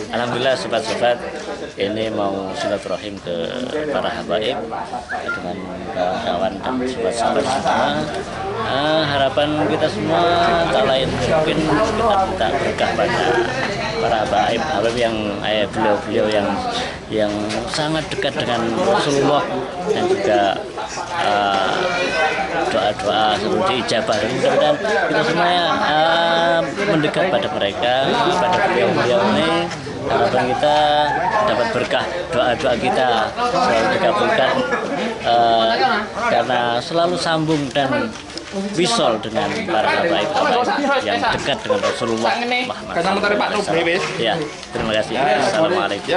Alhamdulillah sobat-sobat ini mau silaturahim ke para habaib dengan kawan dan sobat-sobat semua. Harapan kita semua tak lain mungkin kita minta berkah pada para habaib yang beliau-beliau yang sangat dekat dengan Rasulullah dan juga doa-doa selalu diijabah, dan mudah-mudahan kita semuanya mendekat pada mereka, pada beliau-beliau ini. Harapan kita dapat berkah, doa-doa kita selalu dikabulkan karena selalu sambung dan wisol dengan para habaib yang dekat dengan Rasulullah Muhammad. Ya, terima kasih. Assalamualaikum.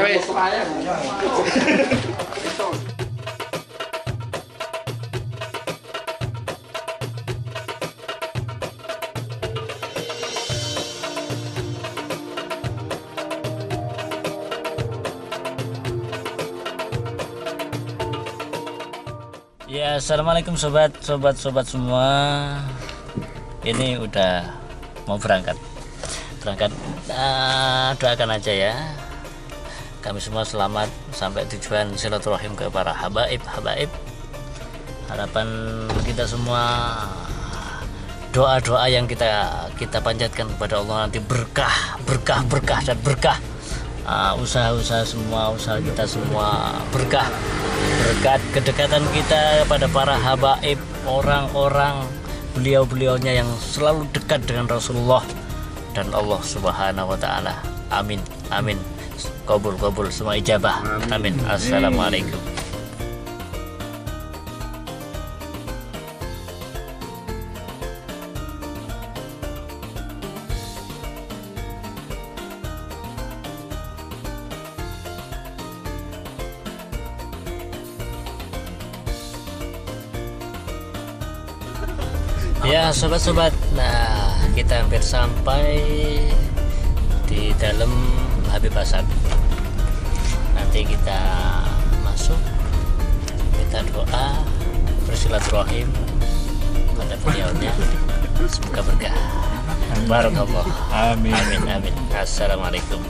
Ya, assalamualaikum sobat semua. Ini udah mau berangkat. Doakan aja ya. Kami semua selamat sampai tujuan silaturahim ke para habaib. Harapan kita semua, doa-doa yang kita panjatkan kepada Allah nanti berkah dan berkah. Usaha-usaha semua, usaha kita semua berkah. Berkat kedekatan kita kepada para habaib, orang-orang beliau-beliaunya yang selalu dekat dengan Rasulullah dan Allah Subhanahu wa taala. Amin. Qabul semua ijabah. Amin. Assalamualaikum. Ya sobat-sobat, nah kita hampir sampai di dalam Habib Hasan. Nanti kita masuk, kita doa, bersilaturahim pada beliaunya, semoga berkah. Barakallah. Amin. Assalamualaikum.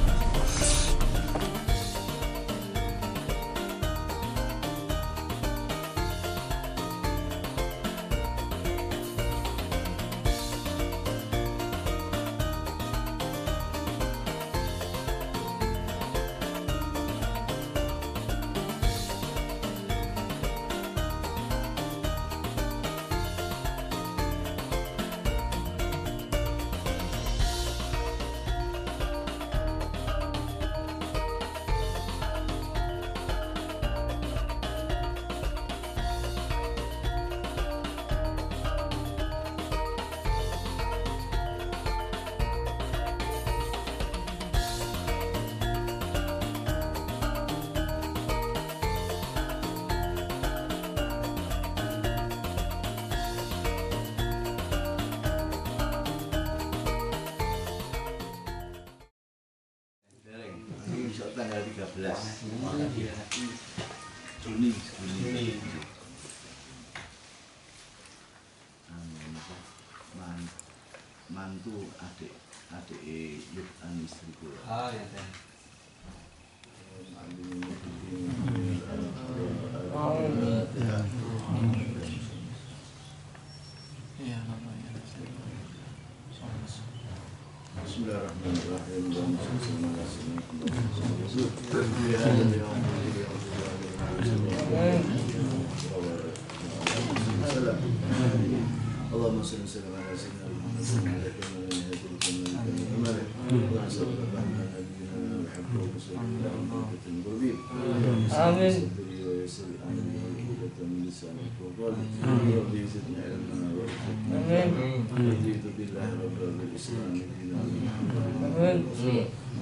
Tanggal 13 Juni mantu adik Yud an istriku. Bismillahirrahmanirrahim. Allahumma salli ala sayyidina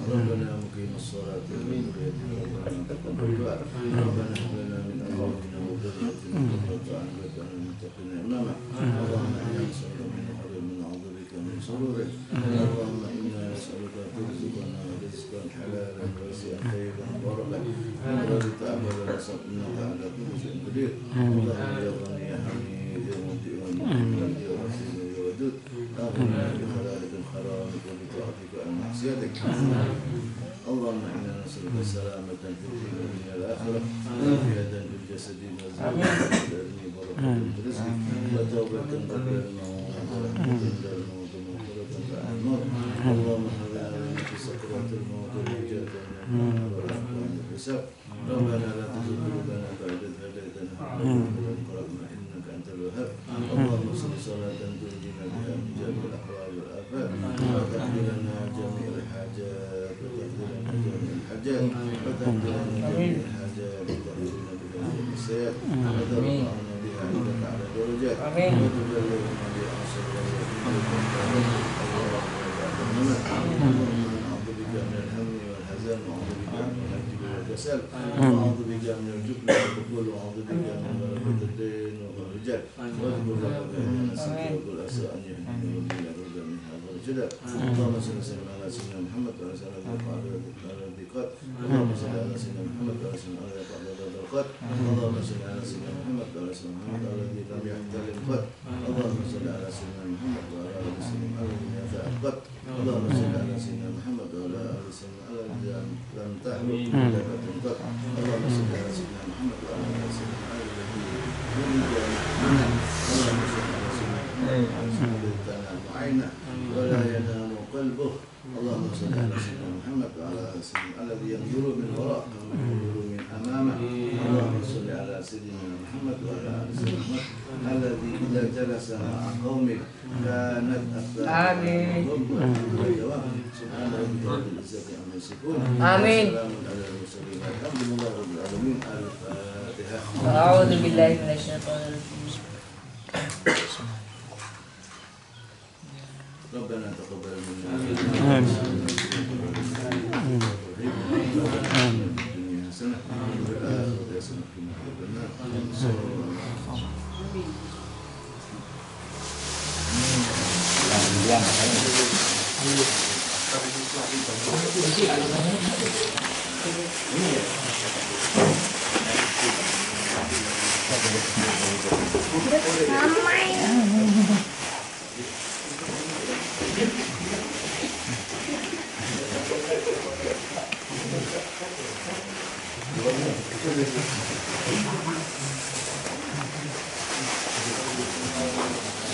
ربنا مقيم الصلاة ربنا تقبل دعاء ربنا هب لنا من أزواجنا وذريتنا قرة أعين واجعلنا للمتقين إماما اللهم إنا نسألك من خير من نعوذ بك من شروره اللهم إنا نسألك ترزقنا رزقا حلالا واسعا طيبا مباركا من غير تعب ولا نصب إنك على كل شيء قدير اللهم يا غني يا حميد يا مبدئ والمعيد يا رحيم يا ودود أغننا بحلالك حرامك وبطاعتك عن معصيتك اللهم إنا نسألك السلامة في الدين والدنيا الآخرة وعافية في الجسد والزوجة والأرض وبركة في رزقك وتوبة قبل الموت ورحمة عند الموت ومغفرة بعد الموت اللهم حبنا في سكرات الموت ونجاة من النار والعفو عند الحساب ربنا لا تزغ قلوبنا بعد إذ هديتنا وهب لنا إنك أنت الوهاب اللهم صل صلاة تنجينا بها من جميع الأحوال والآفات وتقضي لنا جميع الحاجات وتقضي لنا جميع الحاجات وتأتينا بجميع السيئات وترفعنا بها عندك على درجات وتبلغنا بها أقصى نعوذ بك من الهم والحزن ونعوذ بك من الجبن والكسل ونعوذ بك من الجبن والبخل ونعوذ بك من غلبة الدين والرجال واذكر ربك إن نسيت وقل عسى أن يهديني ربي إلى الهدى من هذا الرشد اللهم صل وسلم على سيدنا محمد وعلى آله الضيقات اللهم صل على سيدنا محمد وعلى آله الضيقات اللهم صل على سيدنا محمد وعلى سيدنا محمد الذي لم يحتل القد اللهم صل على سيدنا محمد وعلى آل سيدنا الذي يدع القد اللهم صل على سيدنا محمد وعلى آل سيدنا الذي لم تحلق ملكة القد اللهم صل على سيدنا محمد وعلى آل سيدنا الذي ولد منا اللهم صل على سيدنا محمد الذي تنام عينه ولا ينام قلبه اللهم صل على سيدنا محمد وعلى آل سيدنا الذي ينظر من وراء كما ينظر من أمامه اللهم صل على سيدنا محمد وعلى آل سيدنا محمد الذي إذا جلس مع قومه كانت أقدامهم سبحان ربك رب العزة عما يصفون وسلام على المرسلين الحمد لله رب العالمين الفاتحة أعوذ بالله من الشيطان الرجيم ربنا تقبل منا الدنيا حسنة وفي الآخرة حسنة وقنا عذاب النار صلى الله عليه وسلم.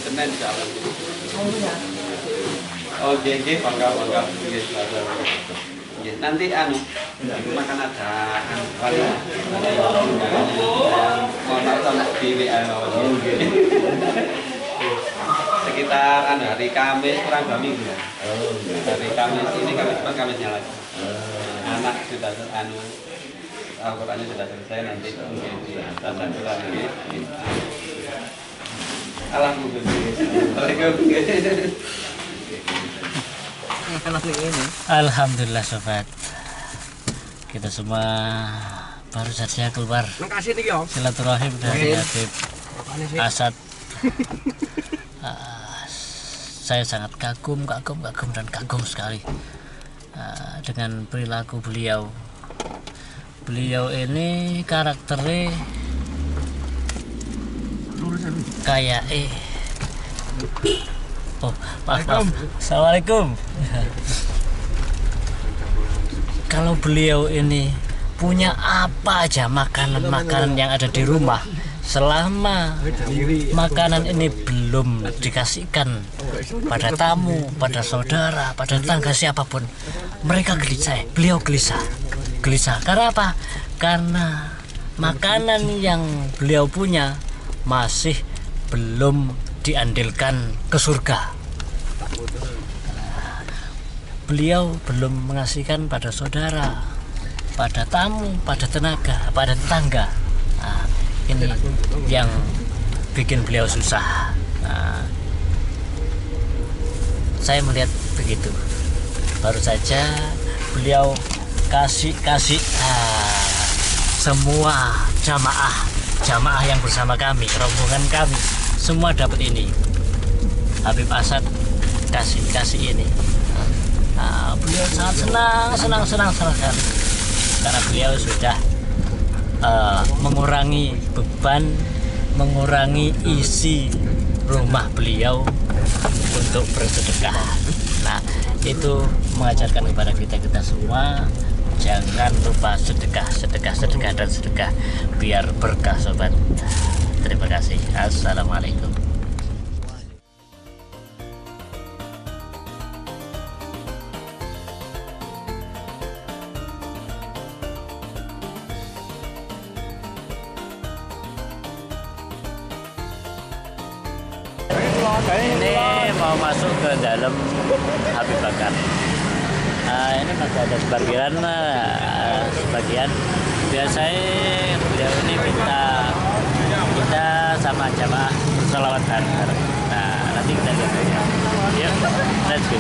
Senin jalan. Oke, bangga. Nanti makan ada sekitar hari Kamis kurang 2 minggu ya. Hari Kamis ini Kamisnya lagi. Anak sudah Al-Qurannya sudah selesai, nanti mungkin di lagi. Alhamdulillah sobat, kita semua baru saja keluar silaturahim dari Habib Asad. Saya sangat kagum sekali dengan perilaku beliau. Beliau ini karakternya kayak maaf. Assalamualaikum. Kalau beliau ini punya apa aja makanan yang ada di rumah, selama makanan ini belum dikasihkan pada tamu, pada saudara, pada tetangga siapapun, mereka gelisah. Beliau gelisah. Karena apa? Karena makanan yang beliau punya masih belum diandilkan ke surga. Beliau belum mengasihkan pada saudara, pada tamu, pada tetangga. Ini yang bikin beliau susah. Saya melihat begitu. Baru saja beliau kasih semua jamaah yang bersama kami, rombongan kami, semua dapat ini. Habib Asad kasih ini. Beliau sangat senang sekali karena beliau sudah mengurangi beban, mengurangi isi rumah beliau untuk bersedekah. Nah, itu mengajarkan kepada kita semua lupa sedekah dan sedekah biar berkah sobat. Terima kasih. Assalamualaikum. Ini mau masuk ke dalam Habib Bakar. Ini masih ada sebagian. Biasanya beliau ini minta kita sama jamaah sholawat bareng. Nah, nanti kita lihat aja. Yuk, let's go.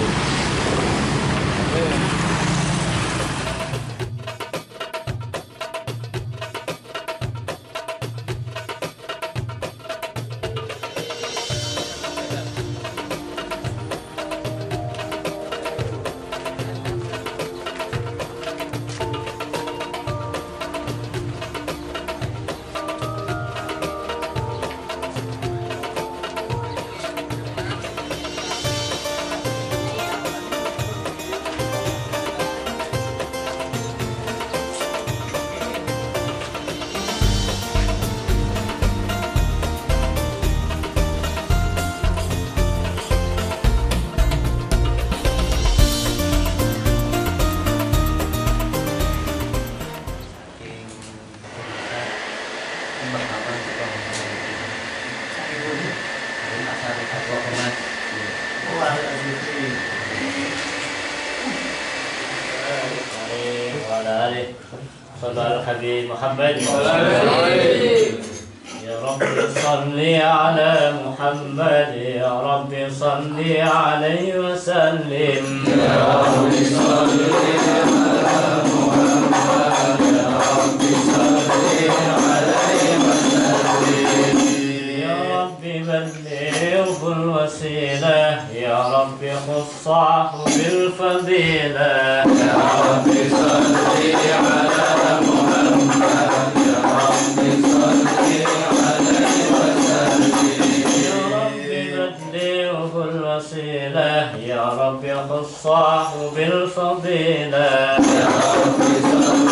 صلى على الحبيب محمد يا رب صل على محمد يا رب صل عليه وسلم يا رب صل على محمد يا رب صل عليه وسلم يا رب بلغه الوسيلة يا رب خصه بالفضيلة يا رب صل على محمد يا رب صل عليه وسلم يا رب بلغه الوسيلة يا رب خصه بالفضيلة يا رب صل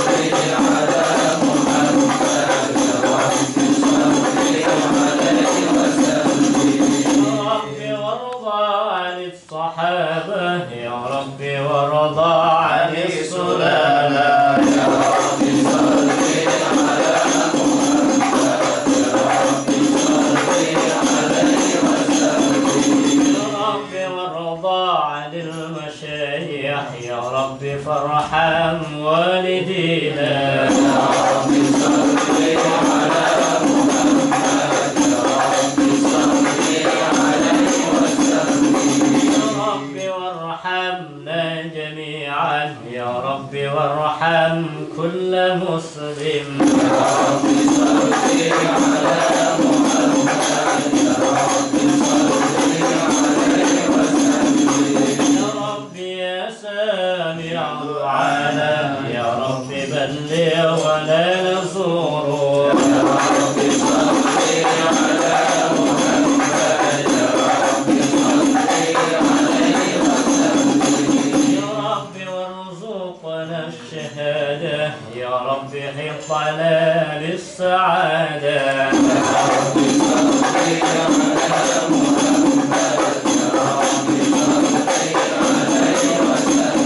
على محمد يا رب صل عليه وسلم يا رب وارضى عن الصحابة يا رب وارضى عن السلالة يا رب صل على محمد يا رب صل عليه وسلم يا رب وارضى عن المشايخ يا رب فارحم والدينا يا رب صل على محمد يا رب صل عليه وسلم يا رب وارحمنا جميعا يا رب وارحم كل مسلم يا رب صل على محمد يا رب صل عليه وسلم يا رب يا سامع دعانا يا رب بلغ ولا نزور يا رب صل على محمد يا رب صل عليه وسلم يا رب وارزقنا الشهادة يا رب حفظنا للسعادة يا رب صل على محمد يا رب صل عليه وسلم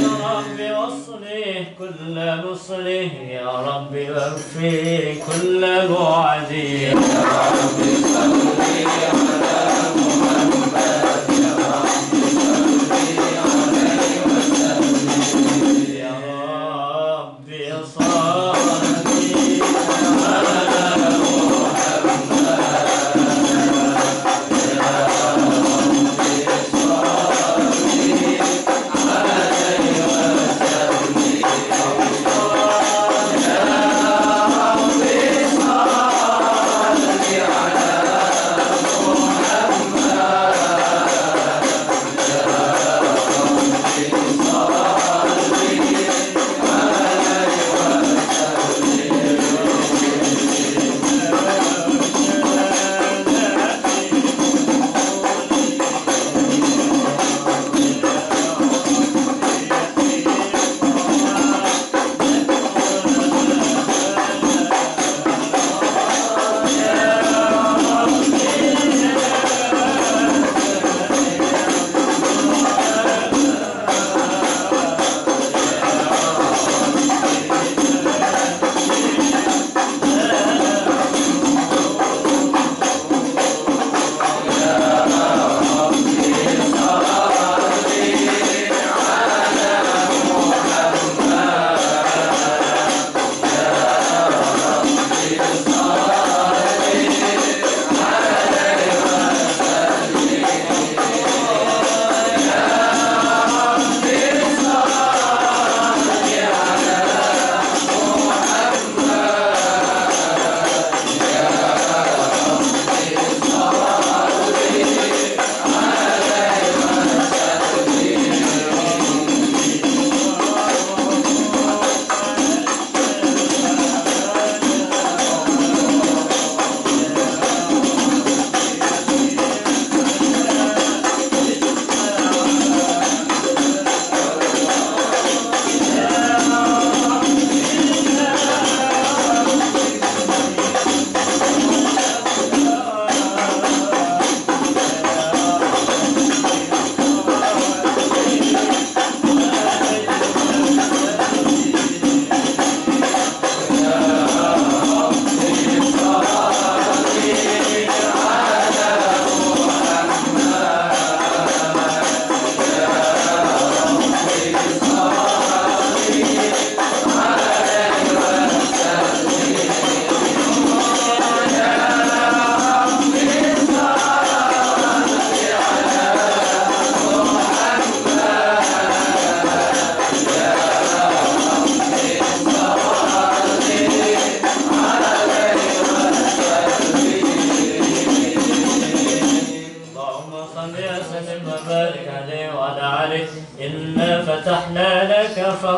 يا رب واصلح كل مصلح يا رب واغفر كل معدي يا رب صل على محمد يا رب صل عليه وسلم يا رب صل على محمد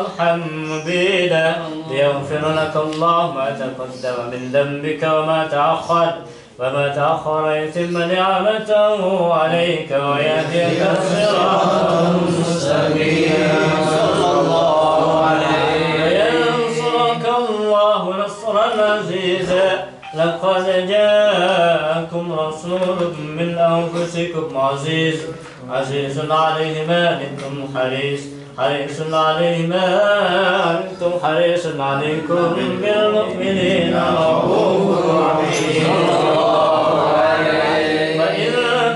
وارحم بنا ليغفر لك الله ما تقدم من ذنبك وما تأخر يتم نعمته عليك ويهديك صراطا مستقيما صلى الله عليه وينصرك الله نصرا عزيزا لقد جاءكم رسول من أنفسكم عزيز عليه ما عنتم حريص عليه ما عنتم حريص عليكم بالمؤمنين رؤوف رحيم وإن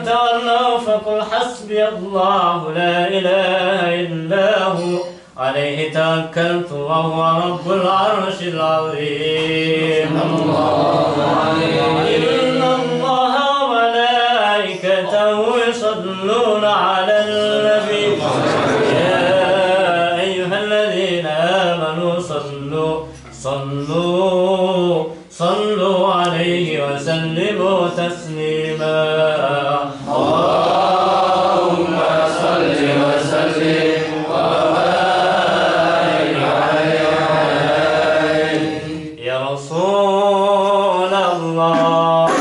تولوا فقل حسبي الله لا إله إلا هو عليه توكلت وهو رب العرش العظيم إن الله وملائكته يصلون على النبي يا أيها الذين آمنوا صلوا عليه وسلموا تسليما اللهم صل وسلم وبارك عليه يا رسول الله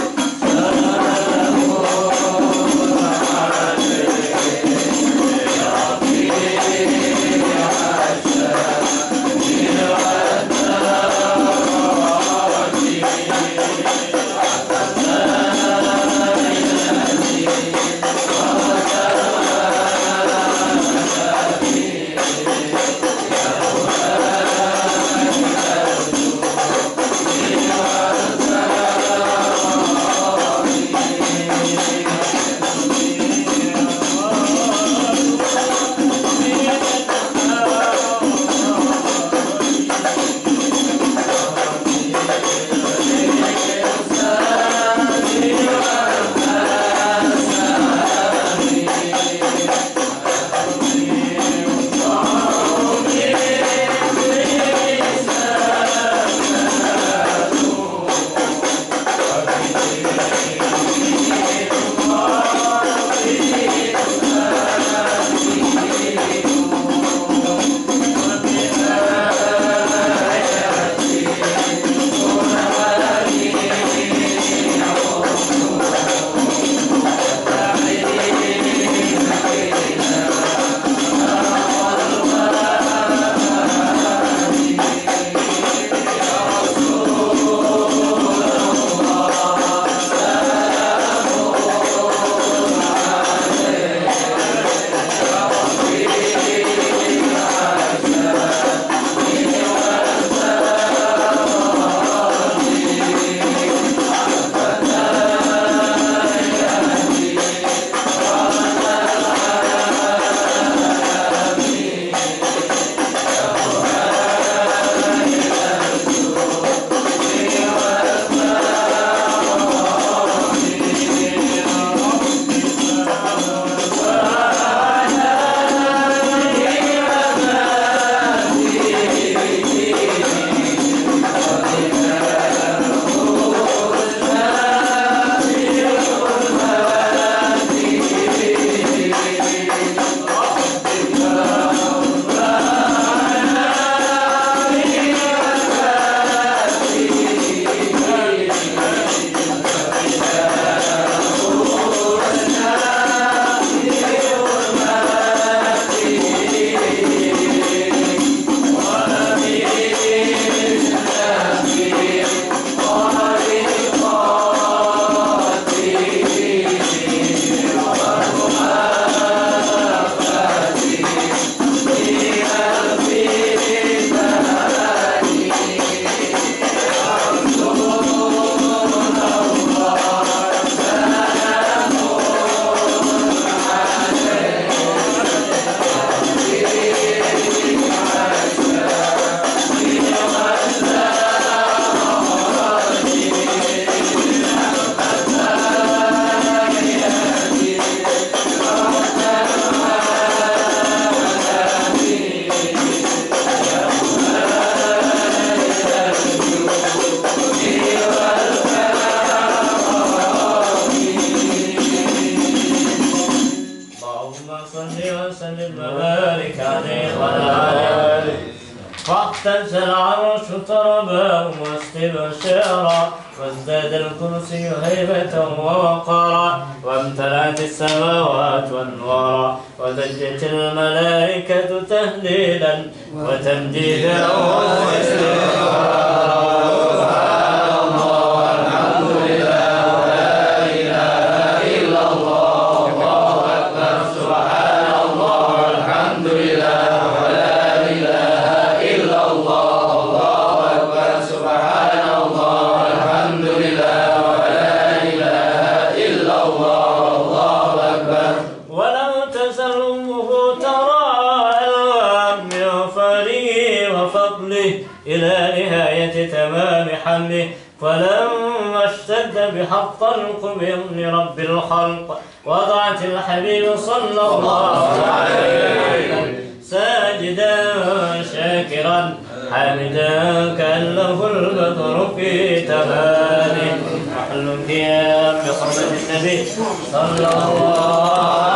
واحتز العرش طربا واستبشارا وازداد الكرسي هيبة ووقارا وامتلأت السماوات والنورا وزجت الملائكة تهليلا وتمجيدا إلى نهاية تمام حمله فلما اشتد بحق القبر لرب الخلق وضعت الحبيب صلى الله عليه وسلم ساجدا شاكرا حامدا كأنه البدر في تمامه محل القيام بحرمة النبي صلى الله عليه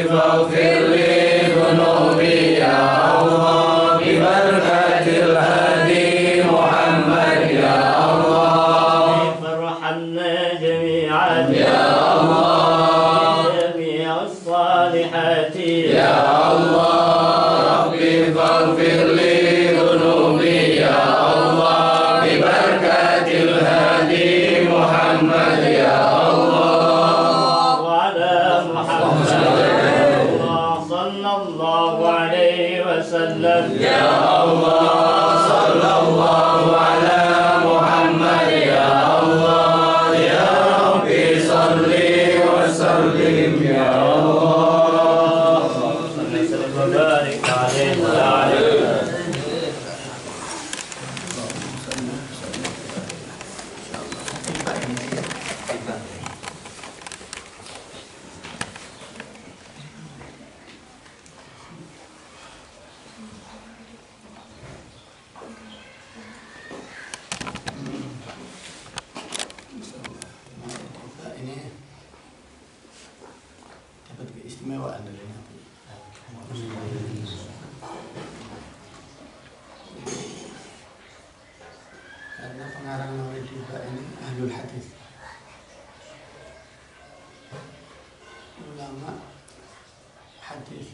فاغفر لي ذنوبي يا الله ببركة الهادي محمد يا الله فارحمنا جميعا يا الله بجميع الصالحات يا الله ربي فاغفر لي ذنوبي يا الله ببركة الهادي محمد يا الله وعلى محمد صلى الله عليه وسلم يا الله صلى الله على محمد يا الله يا ربي صل وسلم يا الله وبارك عليه وعلى ini dapat keistimewaan dari Nabi. Karena pengarang Maulid juga ini ahlul hadis, ulama hadis,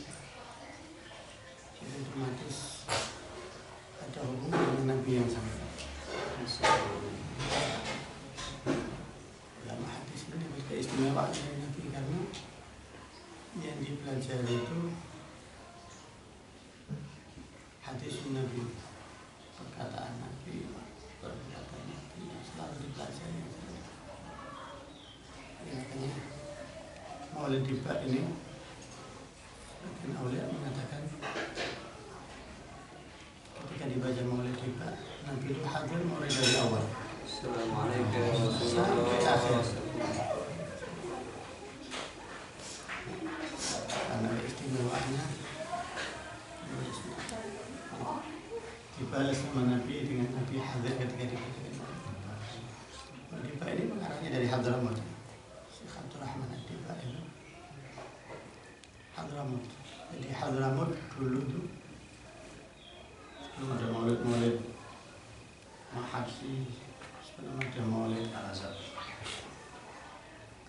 jadi otomatis ada hubungan dengan Nabi yang sama. Ulama hadis ini berkeistimewaan dari Nabi karena yang dipelajari itu hadis Nabi, perkataan Nabi, perkataan Nabi yang selalu dipelajari. Makanya Maulid Tiba ini sebagian awliya mengatakan ketika dibaca Maulid Tiba, Nabi itu hadir mulai dari awal sampai akhir. Karena keistimewaannya dibalas sama Nabi dengan Nabi hadir ketika dibacakan. Tiba ini pengarangnya dari Hadramut, Syekh Abdul Rahman Tiba itu Hadramut. Jadi Hadramut dulu tuh sebelum ada Maulid Mahabsi, sebelum ada Maulid Al-Azhar.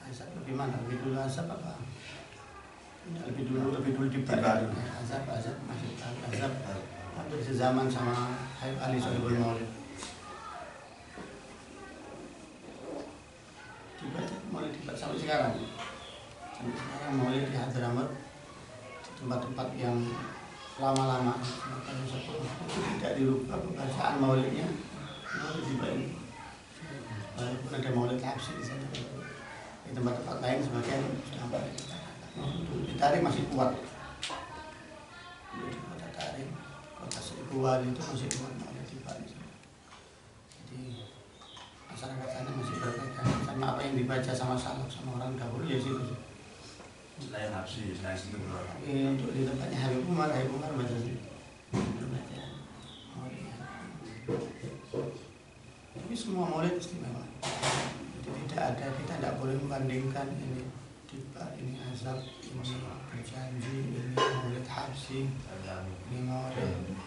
Azhar lebih mana? Lebih dulu Azhar apa? Lebih dulu Tiba. Azhar masih Azhar hampir sezaman sama Habib Ali Sohibul Maulid. Maulid Tiba sampai sekarang Maulid di Hadramut di tempat-tempat yang lama-lama tidak dirubah pembacaan Maulidnya. Maulid Tiba ini walaupun ada Maulid Habsi di sana, di tempat-tempat lain sebagian sudah ditarik masih kuat. Di kota Tarim, kota Seribu Wali itu masih kuat Maulid Tiba di sana. Jadi masyarakat sana masih berpegang sama apa yang dibaca sama salaf sama orang dahulu ya situ. Selain Habsi, selain situ berapa? Tapi untuk di tempatnya Habib Umar baca sendiri. Baca Maulid. Tapi semua Maulid istimewa. Jadi kita tidak boleh membandingkan ini Tiba, ini Azab, ini Berjanji, ini Maulid Habsi, ini Maulid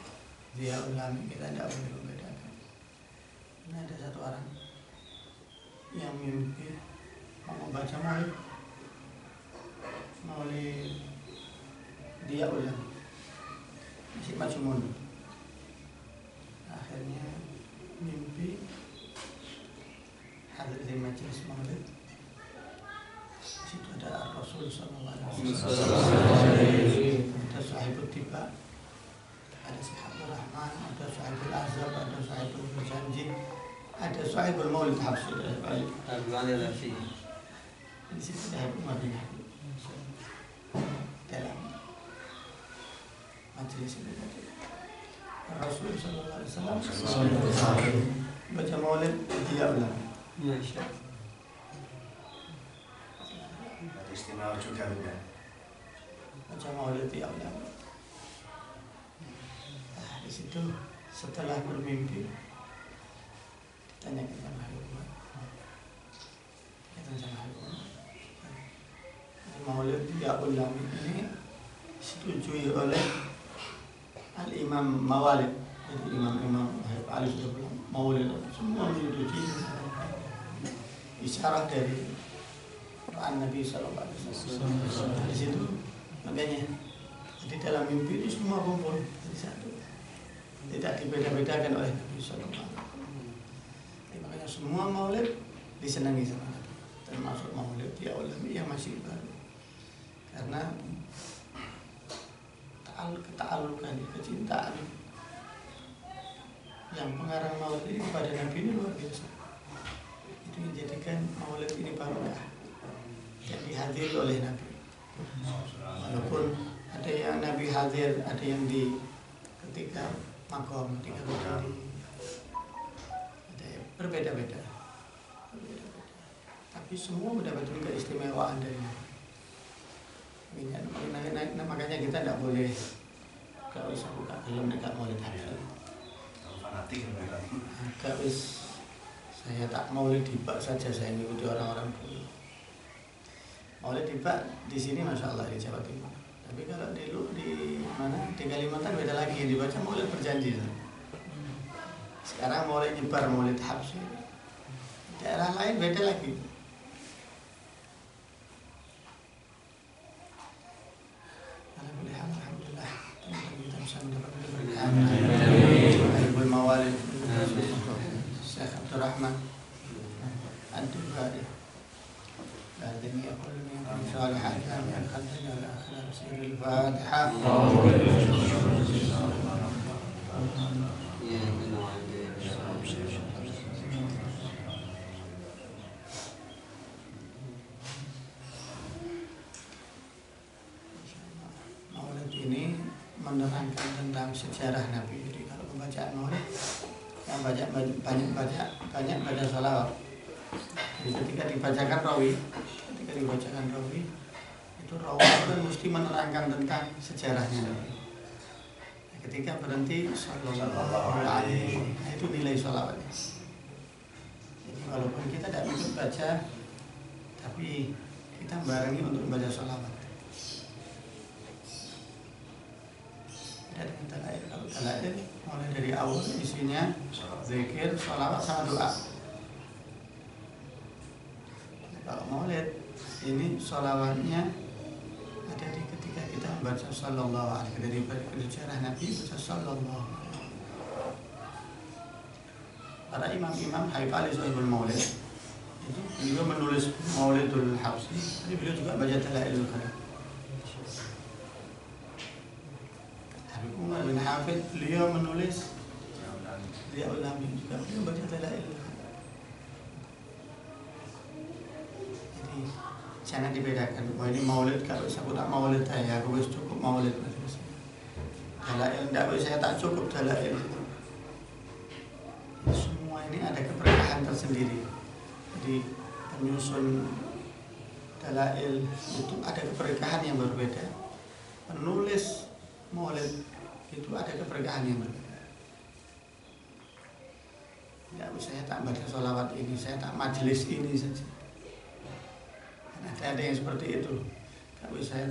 Dia Ulami. Kita tidak boleh membedakan. Ini ada satu orang yang mimpi mau membaca Maulid Dia Ulami, masih maju mundur. Akhirnya mimpi hadir di majelis Maulid. Di situ ada Rasul Sallallahu Alaihi Wasallam, ada Sahibul Tiba, ada Syekh Abdul Rahman, ada Sahibul Azhar, ada Sahibul Berjanji, ada Sahibul Maulid Habsi. Di situ ada Habib Madinah dalam majelis ini. Rasul Sallallahu Alaihi Wasallam baca Maulid Dia Ulami. Istimewa juga bukan? Baca Maulid Dia Ulami. Nah, di situ setelah bermimpi ditanyakan sama Habib Umar. Maulid Dia Ulami ini disetujui oleh Al-Imam Mawalid. Jadi imam-imam Habib Ali sudah bilang Maulid semua menyetujui isyarat dari Quran Nabi Sallallahu Alaihi Wasallam. Di situ makanya di dalam mimpi itu semua kumpul jadi satu, tidak dibeda-bedakan oleh Nabi Sallallahu Alaihi Wasallam. Makanya semua Maulid disenangi sama Nabi, termasuk Maulid ya ulama yang masih baru, karena ketaalukan, kecintaan yang pengarang Maulid ini kepada Nabi ini luar biasa. Itu menjadikan Maulid ini barokah yang dihadiri oleh Nabi. Walaupun ada yang Nabi hadir, ada yang di ketika makom, ketika berdiri, ada yang berbeda-beda. Tapi semua mendapatkan keistimewaan dari Nabi. Makanya kita tidak boleh kalau bisa buka film dekat Maulid Habib. Fanatik mereka. Gak wis saya tak Maulid Dibak saja, saya mengikuti orang-orang dulu. Maulid Dibak di sini masya Allah di Jawa Timur. Tapi kalau di mana di Kalimantan beda lagi, yang dibaca Maulid berjanji. Sekarang mulai nyebar Maulid Habsyi. Daerah lain beda lagi. Alhamdulillah kita bisa mendapatkan keberkahan. Habibul Mawalid Syekh Abdul Rahman Ad-Dubari dan yaqul min salihat min khalqina ala akhir siril Fatihah. Maulid ini menerangkan tentang sejarah Nabi. Jadi kalau pembacaan Maulid yang banyak baca salawat. Jadi ketika dibacakan rawi, itu rawi kan mesti menerangkan tentang sejarahnya Nabi. Nah, ketika berhenti sallallahu alaihi, itu nilai salawatnya. Jadi walaupun kita tidak ikut baca, tapi kita barengi untuk membaca salawat. Dan kalau dalail mulai dari awal isinya zikir, sholawat sama doa. Kalau maulid ini sholawatnya ada di ketika kita membaca sallallahu alaihi, dari sejarah Nabi baca sallallahu alaihi. Para imam-imam Habib Ali Sohibul Maulid itu beliau menulis Maulidul Habsyi, tapi beliau juga baca dalailul karim. Habib Umar bin Hafid beliau menulis dia ulama juga, beliau baca dalail. Jadi jangan dibedakan. Wah ini maulid, kalau saya tak maulid saya, aku wis cukup maulid. Dalail tidak, saya tak cukup dalail. Semua ini ada keberkahan tersendiri. Jadi penyusun dalail itu ada keberkahan yang berbeda. Penulis maulid itu ada keberkahan yang berbeda. Tidak, saya tak baca sholawat ini, saya tak majelis ini saja. Ada yang seperti itu. Tapi saya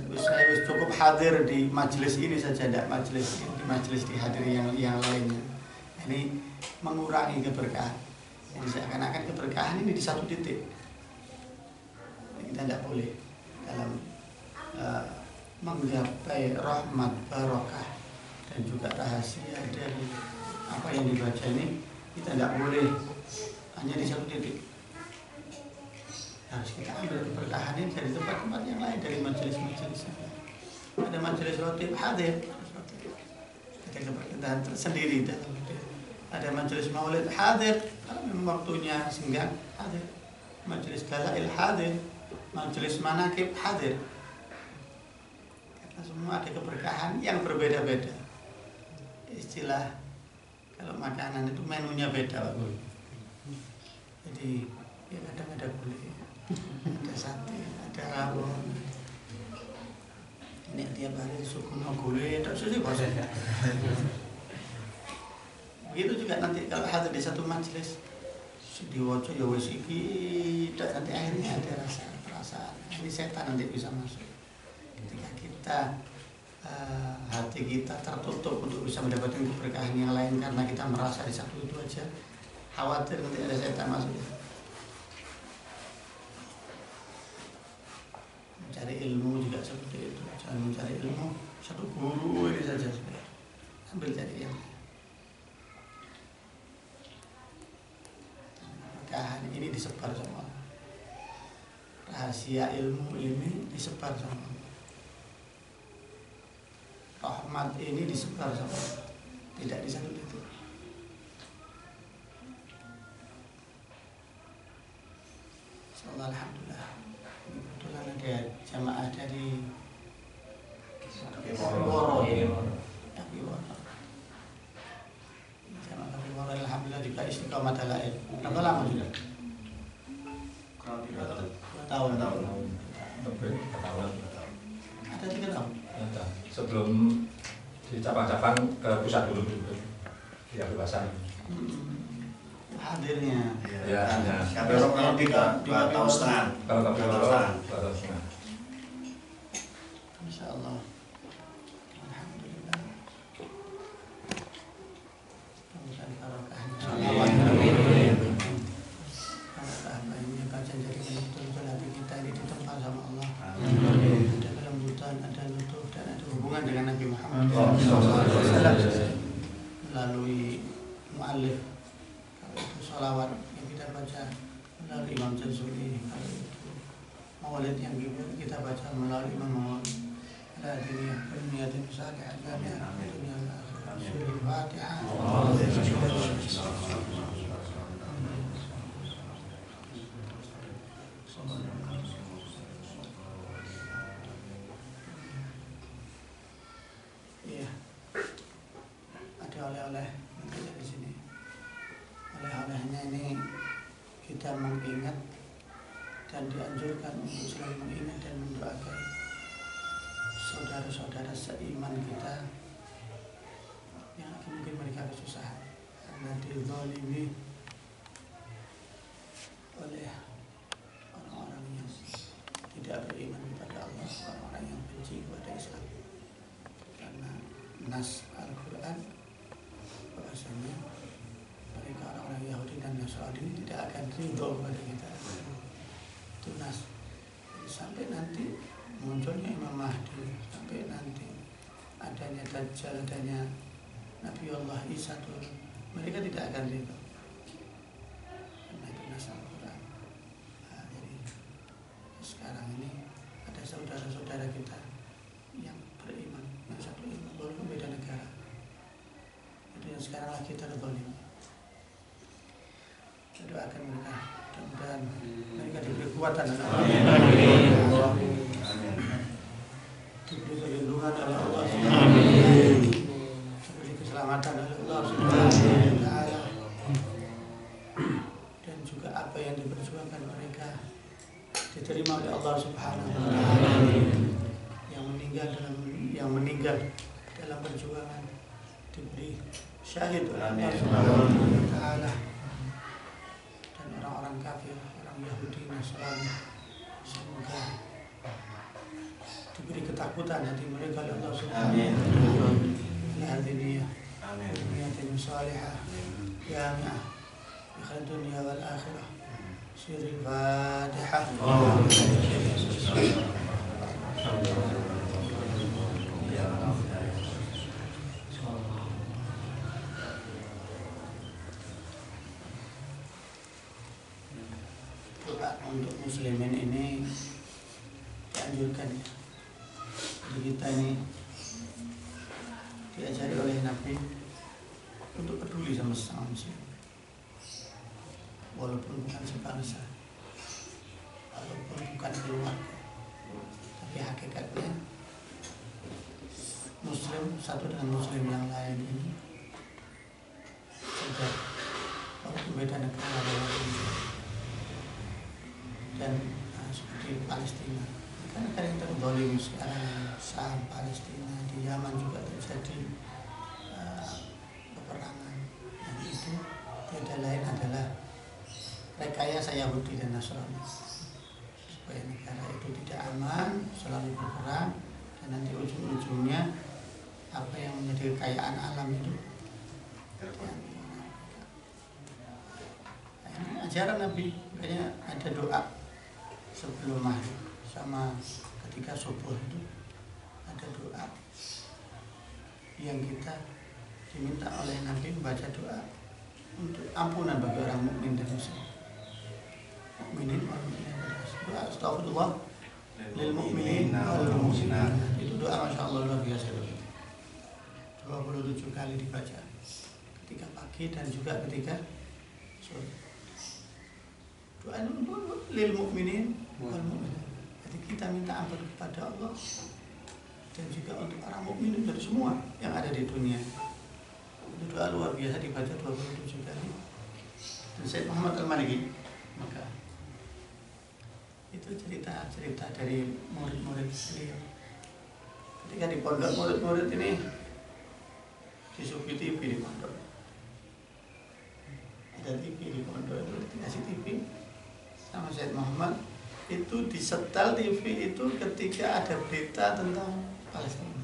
cukup hadir di majelis ini saja, tidak majelis di majelis dihadiri yang lainnya. Ini mengurangi keberkahan. Jadi seakan-akan keberkahan ini di satu titik. Kita tidak boleh dalam menggapai rahmat, barokah dan juga rahasia dari apa yang dibaca ini, kita tidak boleh hanya di satu titik. Harus kita ambil keberkahan ini dari tempat-tempat yang lain, dari majelis-majelis. Ada majelis rotib hadir, ada keberkahan tersendiri. Ada majelis maulid hadir, kalau memang waktunya singgang hadir. Majelis dalail hadir, majelis manakib hadir. Semua ada keberkahan yang berbeda-beda. Istilah kalau makanan itu menunya beda, Pak. Jadi ya kadang ada gulai, ada sate, ada rawon. Ini tiap hari sukuno gulai, tak susah bosan. Begitu juga nanti kalau hadir di satu majelis diwaca ya wis iki, nanti akhirnya ada perasaan. Ini setan nanti bisa masuk. Ketika kita hati kita tertutup untuk bisa mendapatkan keberkahan yang lain karena kita merasa di satu itu aja, khawatir nanti ada setan masuk. Mencari ilmu juga seperti itu, jangan mencari ilmu satu guru ini saja sudah, ambil cari yang keberkahan ini disebar sama Allah. Rahasia ilmu ini disebar sama Allah. Rahmat ini disebar sama Allah. Tidak di satu titik. Insyaallah alhamdulillah. Kebetulan ada jamaah dari Kapiworo. Jamaah Kapiworo alhamdulillah juga istiqomah dalail. Berapa lama sudah? Kurang 3 tahun. Lebih ketahuan. Ada 3 tahun. Ada. Sebelum di cabang-cabang ke pusat dulu di Abiwasan. Hadirnya. Ya, ya. Kapiworo kurang lebih 2 tahun setengah. Kalau 2 tahun setengah. 2 tahun setengah. Insyaallah. Alhamdulillah. Mudah-mudahan barokahnya. Barokahnya kajian jadi betul-betul hati kita ini ditempa sama Allah. Ada kelembutan, ada lutuf dan ada hubungan dengan Nabi Muhammad melalui mu'allif, kalau itu sholawat yang kita baca melalui Imam Jazuli, kalau itu maulid yang kita baca melalui Imam Maulid. Dunia salihah jami'ah dunia al-akhirah. Iya, ada oleh-oleh nanti dari sini. Oleh-olehnya ini kita mengingat dan dianjurkan untuk selalu mengingat dan mendoakan saudara-saudara seiman kita yang mungkin mereka kesusahan karena dizalimi oleh orang-orang yang tidak beriman kepada Allah, orang-orang yang benci kepada Islam. Karena nas Al-Quran bahasanya mereka orang-orang Yahudi dan Nasrani tidak akan ridho kepada kita. Itu nas. Jadi sampai nanti munculnya Imam Mahdi, sampai nanti adanya Dajjal, adanya Nabi Allah Isa turun, mereka tidak akan ridho karena itu nas Al-Quran. Nah, jadi sekarang ini ada saudara-saudara kita yang beriman, yang satu iman walaupun beda negara, itu yang sekarang lagi terzalim. Kita doakan mereka, mudah-mudahan mereka diberi kekuatan oleh Allah, diberi perlindungan oleh Allah, diberi keselamatan oleh Allah Subhanahu wa Ta'ala, dan juga apa yang diperjuangkan mereka diterima oleh Allah Subhanahu wa Ta'ala. Yang meninggal dalam perjuangan diberi syahid oleh Allah Subhanahu wa Ta'ala, dan orang-orang kafir, orang Yahudi, Nasrani semoga diberi ketakutan hati mereka oleh Allah Subhanahu wa Ta'ala. Alhamdulillah. Dunia salihah jami'ah bi dunia wal akhirah. Siril Fatihah. Doa untuk muslimin ini dianjurkan ya. Jadi kita ini diajari oleh Nabi untuk peduli sama sesama muslim, walaupun bukan sebangsa, walaupun bukan keluarga, tapi hakikatnya muslim satu dengan muslim yang lain ini sudah walaupun beda negara dan seperti Palestina, karena yang terzalim sekarang, Syam, Palestina, di Yaman juga terjadi peperangan, dan itu tiada lain adalah rekayasa Yahudi dan Nasrani supaya negara itu tidak aman, selalu berperang, dan nanti ujung-ujungnya kekayaan alam itu. Ajaran Nabi, makanya ada doa sebelum maghrib sama ketika subuh itu ada doa yang kita diminta oleh Nabi membaca doa untuk ampunan bagi orang mukmin dan muslim. Mukminin wal muslimat. Doa astagfirullah lil mukminin wal muslimat. Itu doa Masya Allah luar biasa. 27 kali dibaca ketika pagi dan juga ketika sore. Doa lil mukminin wal muslimat. Jadi kita minta ampun kepada Allah dan juga untuk orang mukmin dari semua yang ada di dunia. Itu doa luar biasa dibaca 27 kali. Dan Sayyid Muhammad Al-Maliki, maka itu cerita dari murid-murid beliau. Ketika di pondok murid-murid ini disuguhi TV di pondok. Ada TV di pondok itu dikasih TV sama Sayyid Muhammad. Itu disetel TV itu ketika ada berita tentang Palestina.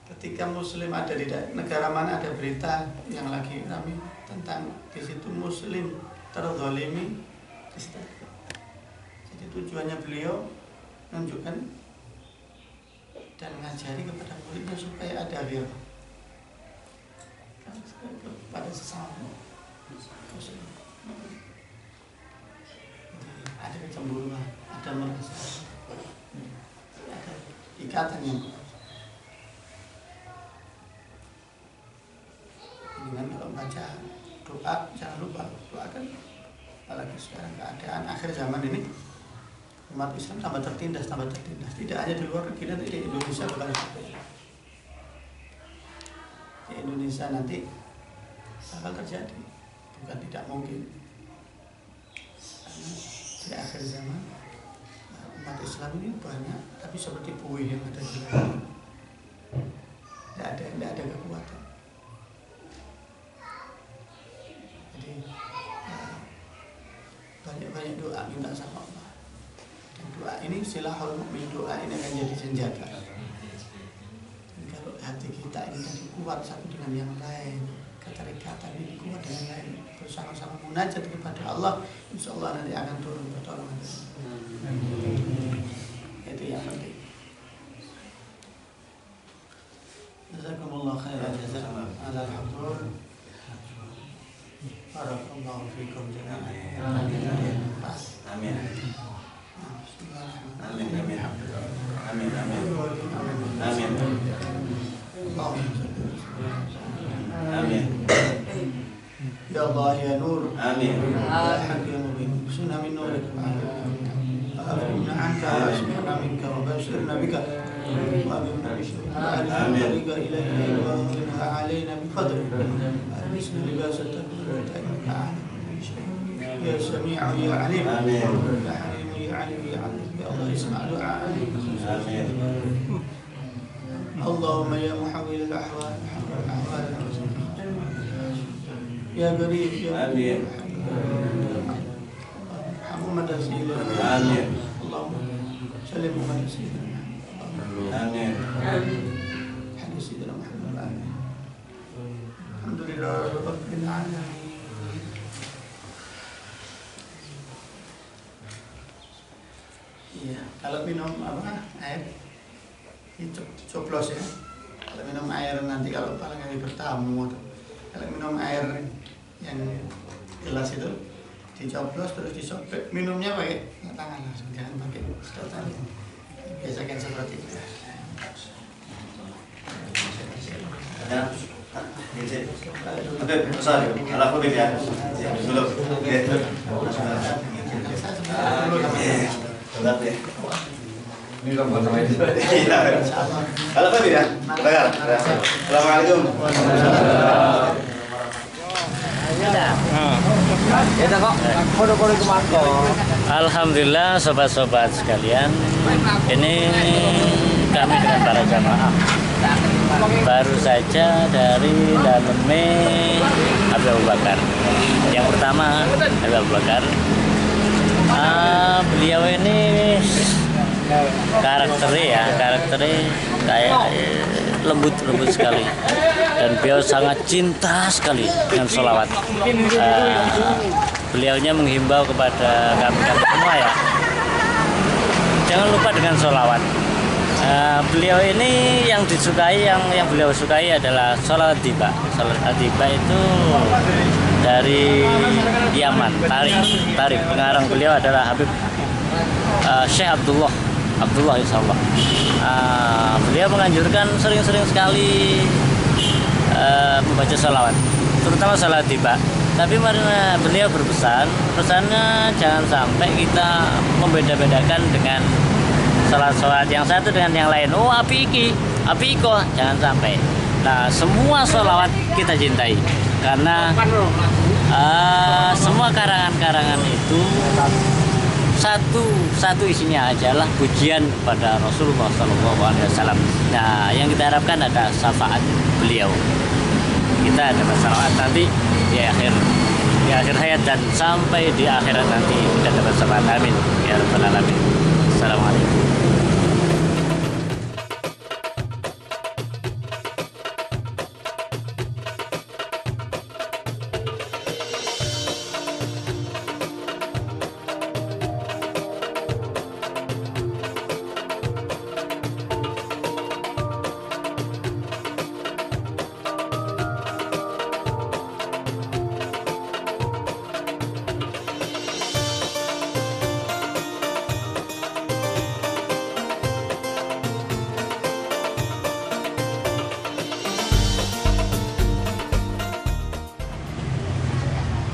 Ketika Muslim ada di negara mana ada berita yang lagi ramai tentang di situ Muslim terzalimi, di situ. Jadi tujuannya beliau menunjukkan dan mengajari kepada muridnya supaya ada ghirah kepada sesama Muslim. Ada kecemburuan, ada merasa, ada ikatan yang kuat. Dengan kalau baca doa jangan lupa doakan, apalagi sekarang keadaan akhir zaman ini umat Islam tambah tertindas. Tidak hanya di luar negeri, nanti di Indonesia bukan seperti di Indonesia nanti bakal terjadi, bukan tidak mungkin. Karena di akhir zaman umat Islam ini banyak, tapi seperti buih yang ada di laut. Tidak ada kekuatan. Jadi banyak doa minta sama Allah. Dan doa ini silahul mukmin, doa ini akan jadi senjata. Dan kalau hati kita ini tadi kuat satu dengan yang lain, keterikatan ini kuat dengan yang lain, bersama-sama munajat kepada Allah, insya Allah nanti akan turun pertolongan. Itu yang penting. Jazakumullah khairan jazaa ala al-hudur. Barakallahu fikum jami'an. Amin. Amin. Amin. Ya Allah ya Nur. Amin. Ya Hakim Mubin. Sunna min nurik. Afina anka wa asmi'na minka wa bashirna bika. وأبنا بشر وأرزقنا إلينا وأهلنا علينا بفضل ألبسنا لباس التقوى إنك أعلم يا سميع يا عليم يا حليم يا عليم يا عليم يا الله اسمع دعاءنا اللهم يا محول الأحوال حول الأحوال يا قريب يا آمين محمد سيدنا آمين اللهم سلم محمد سيدنا آمين حديث سيدنا محمد آمين الحمد لله رب العالمين. Iya, kalau minum air dicoblos ya. Kalau minum air nanti kalau kali bertamu, kalau minum air yang gelas itu dicoblos terus disobek, minumnya pakai tangan langsung, jangan pakai sedotan. Biasakan seperti itu. Ini lomba sama itu. Kalau apa tidak? Assalamualaikum. Alhamdulillah sobat-sobat sekalian, ini kami dengan para jamaah baru saja dari Daleme Habib Abu Bakar. Yang pertama Habib Abu Bakar, beliau ini karakternya kayak lembut sekali, dan beliau sangat cinta sekali dengan sholawat. Beliaunya menghimbau kepada kami semua ya, jangan lupa dengan sholawat. Beliau ini yang disukai, yang beliau sukai adalah sholawat tiba. Sholawat tiba itu dari Yaman, Tarik. Pengarang beliau adalah Habib Syekh Abdullah insyaallah. Beliau menganjurkan sering-sering sekali membaca sholawat, terutama sholawat tiba. Tapi beliau pesannya jangan sampai kita membeda-bedakan dengan sholat yang satu dengan yang lain. Oh api iko, jangan sampai. Nah, semua sholawat kita cintai, karena semua karangan-karangan itu satu isinya adalah pujian kepada Rasulullah SAW. Nah, yang kita harapkan ada syafaat beliau. Kita ada syafaat nanti di akhir hayat dan sampai di akhirat nanti kita dapat syafaat. Amin ya rabbal alamin. Assalamualaikum.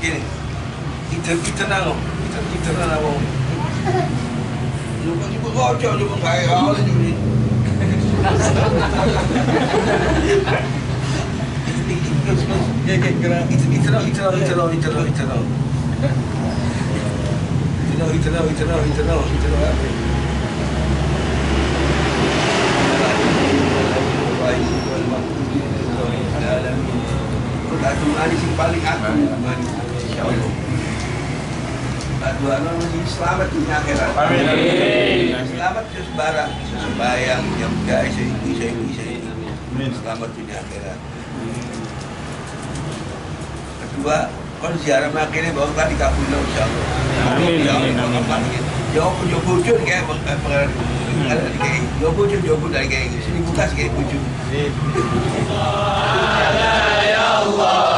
Gini, kita nanggung, kita nanggung. Lupa kocok, lupa baik awal juga. Paling aku selamat dunia akhirat. Selamat sembara, sembahyang, jam isa. Selamat dunia akhirat. Kedua, kalau ziarah makanya bawa tadi kabul insyaallah. Amin. Jauh bujur kayak pengaruh. Jauh bujur dari kayak sini buka kayak bujur. Ya Allah.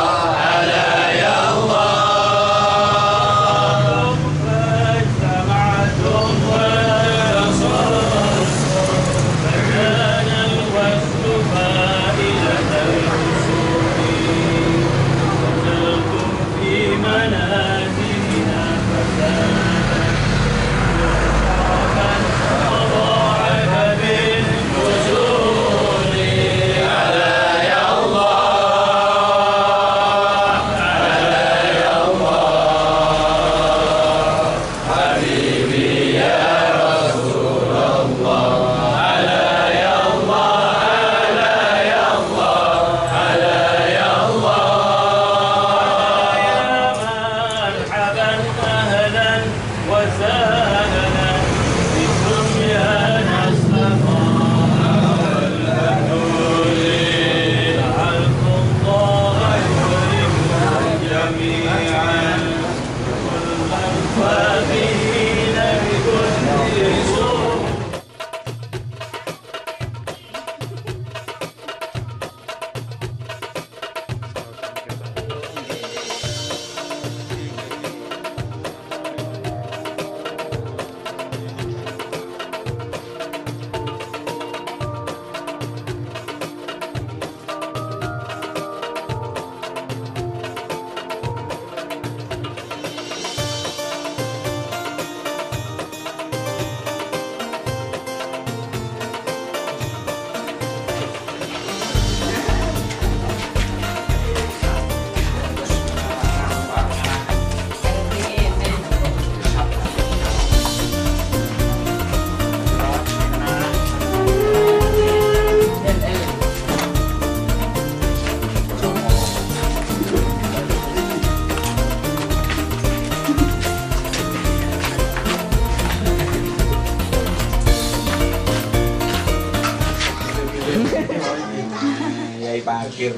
kiai parkir.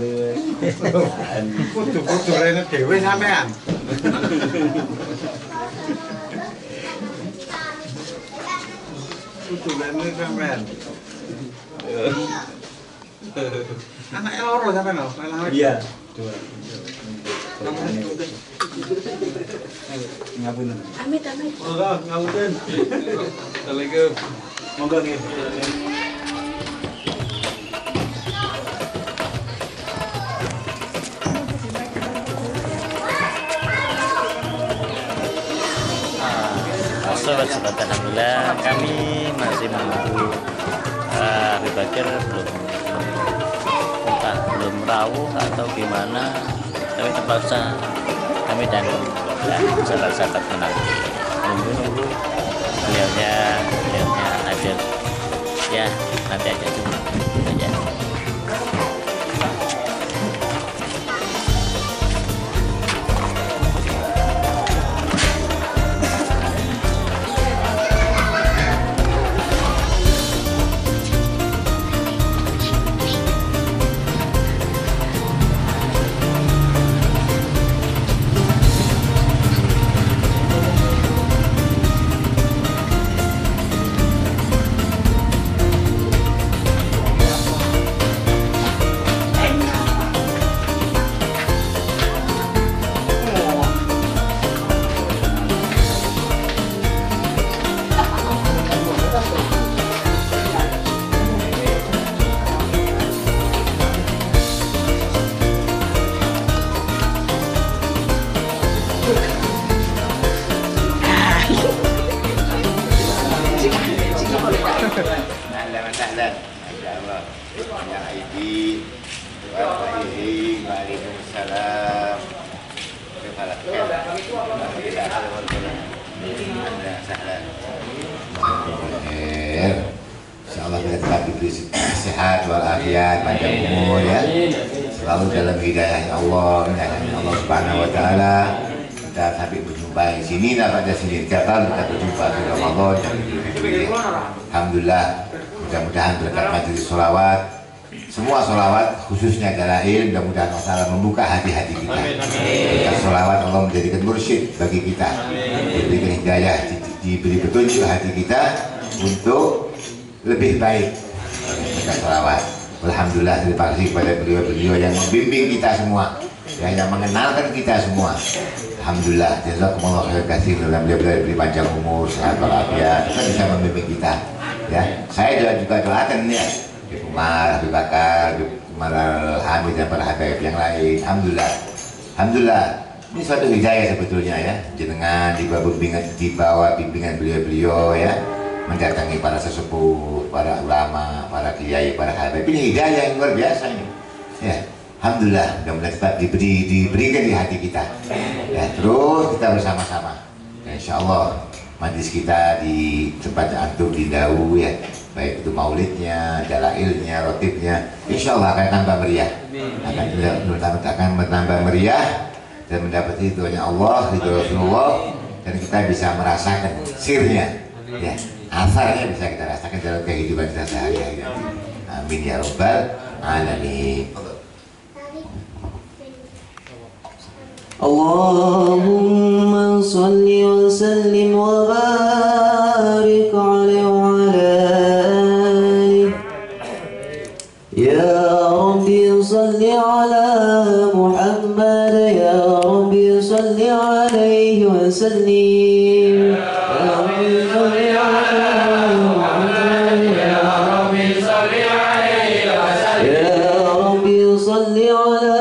Kudu-kudu rene dhewe sampean. Kudu rene sampean. Anaknya loro sampean lho, lanang. Iya. Ngapunten. Amit. Monggo ngapunten. Assalamualaikum. Monggo nggih. Sobat-sobat, alhamdulillah kami masih menunggu Habib Bakir belum rawuh atau gimana, tapi terpaksa kami dan sahabat-sahabat menanti nunggu beliaunya aja ya, nanti aja dulu aja. Ahlan. Insyaallah. Ya Aidi. Waalaikumsalam. Insyaallah kita tetap diberi sehat walafiat, panjang umur ya. Selalu dalam hidayah Allah, Allah Subhanahu wa taala. Kita sampai berjumpa di sini, pada sini Jakarta kita berjumpa di Ramadan dan alhamdulillah, mudah-mudahan berkat majelis sholawat, semua sholawat khususnya dalail, mudah-mudahan Allah membuka hati-hati kita. Berkat sholawat Allah menjadikan mursyid bagi kita, diberikan hidayah, diberi petunjuk hati kita untuk lebih baik. Berkat sholawat, alhamdulillah, terima kasih kepada beliau-beliau yang membimbing kita semua, yang mengenalkan kita semua. Alhamdulillah, jazakumullah khair katsir, dalam beliau diberi panjang umur, sehat walafiat, kita bisa membimbing kita. Ya, saya juga doakan ya, Habib Umar, Habib Bakar, Habib Umar Al-Hamid dan para habaib yang lain. Alhamdulillah, ini suatu hidayah sebetulnya ya, jenengan di bawah bimbingan beliau-beliau ya, mendatangi para sesepuh, para ulama, para kiai, para habaib. Ini hidayah yang luar biasa ini. Ya. Alhamdulillah, mudah-mudahan tetap diberikan di hati kita. Ya, terus kita bersama-sama. Ya, insya Allah majlis kita di tempat antum di Dawu ya, baik itu maulidnya, dalailnya, rotibnya, insya Allah akan tambah meriah. Akan bertambah meriah dan mendapat ridhonya Allah, ridho Rasulullah, dan kita bisa merasakan sirnya, ya, asarnya bisa kita rasakan dalam kehidupan kita sehari-hari. Amin ya Rabbal Alamin. اللهم صل وسلم وبارك عليه وعلى آله يا ربي صل على محمد يا ربي صل عليه وسلم يا ربي صل على محمد يا ربي صل عليه وسلم يا ربي صل على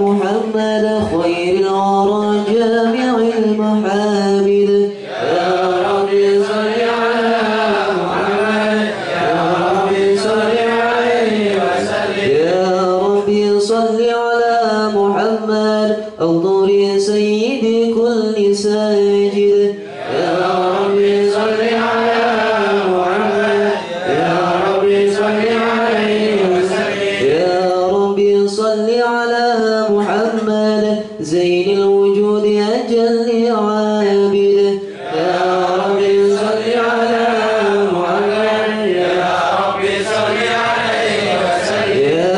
محمد خير الورى جامع المحامد يا ربي صل على محمد يا ربي صل عليه وسلم يا ربي صل على محمد انظر سيد كل ساجد يا ربي صل على محمد يا ربي صل عليه وسلم يا ربي صل على محمد زين الوجود أجل عابد يا ربي صل على محمد يا ربي صل عليه وسلم يا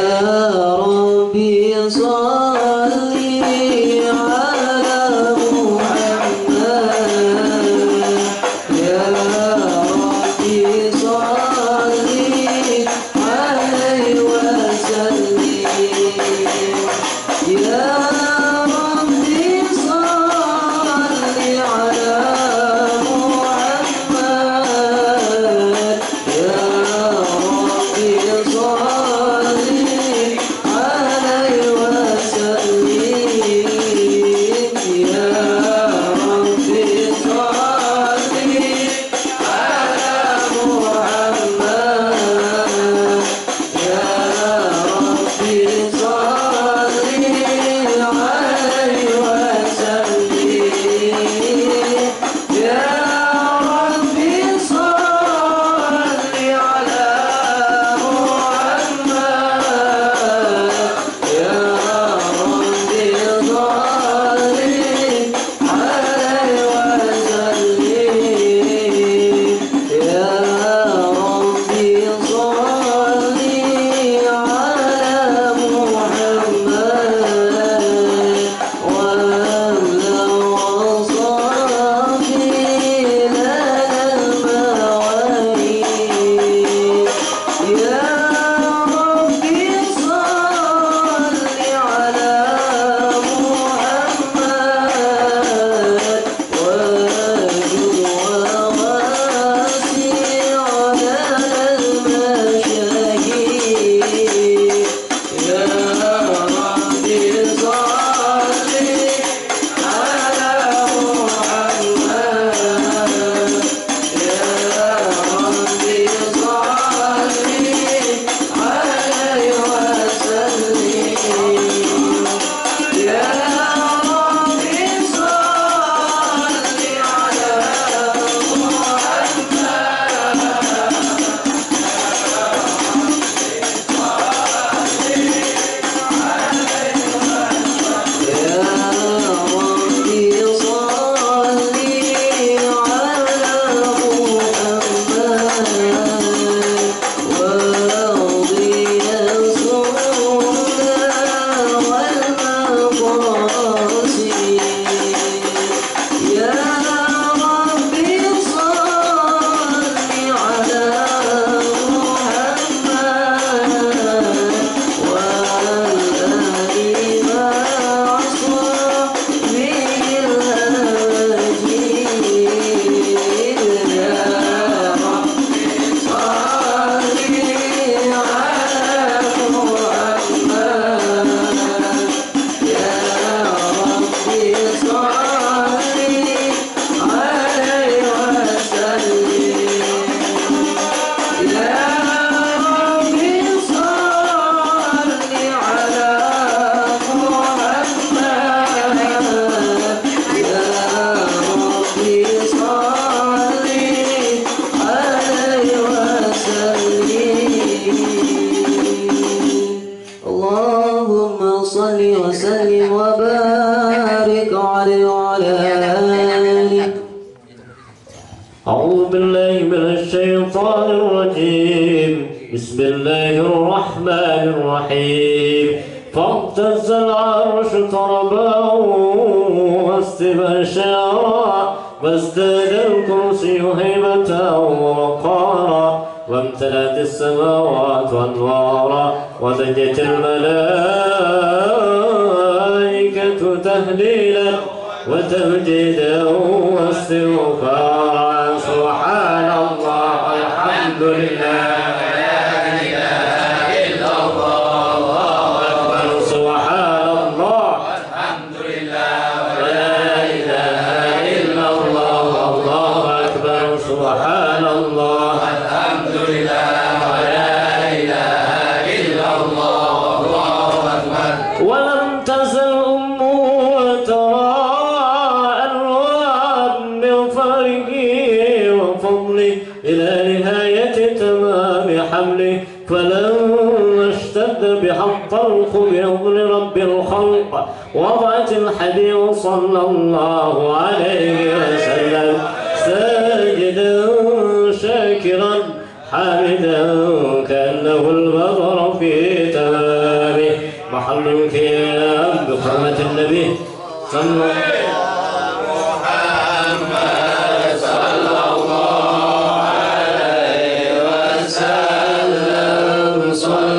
أعوذ بالله من الشيطان الرجيم. بسم الله الرحمن الرحيم. فاهتز العرش طربا واستبشارا وازداد الكرسي هيبة ووقارا وامتلأت السماوات أنوارا وزجت الملائكة تهليلا وتمجيدا واستغفارا. سبحان الله الحمد لله لا إله إلا الله الله أكبر. سبحان الله الحمد لله ولا إله إلا الله الله أكبر. سبحان الله الحمد لله ولا إله إلا الله الله أكبر. ولم تزل أمه ترى إلى نهاية تمام حمله فلما اشتد بحق الخلق بأمر رب الخلق وضعت الحديد صلى الله عليه وسلم ساجدا شاكرا حامدا كأنه البدر في تمامه. محل القيام بحرمة النبي صلى الله عليه وسلم. صلى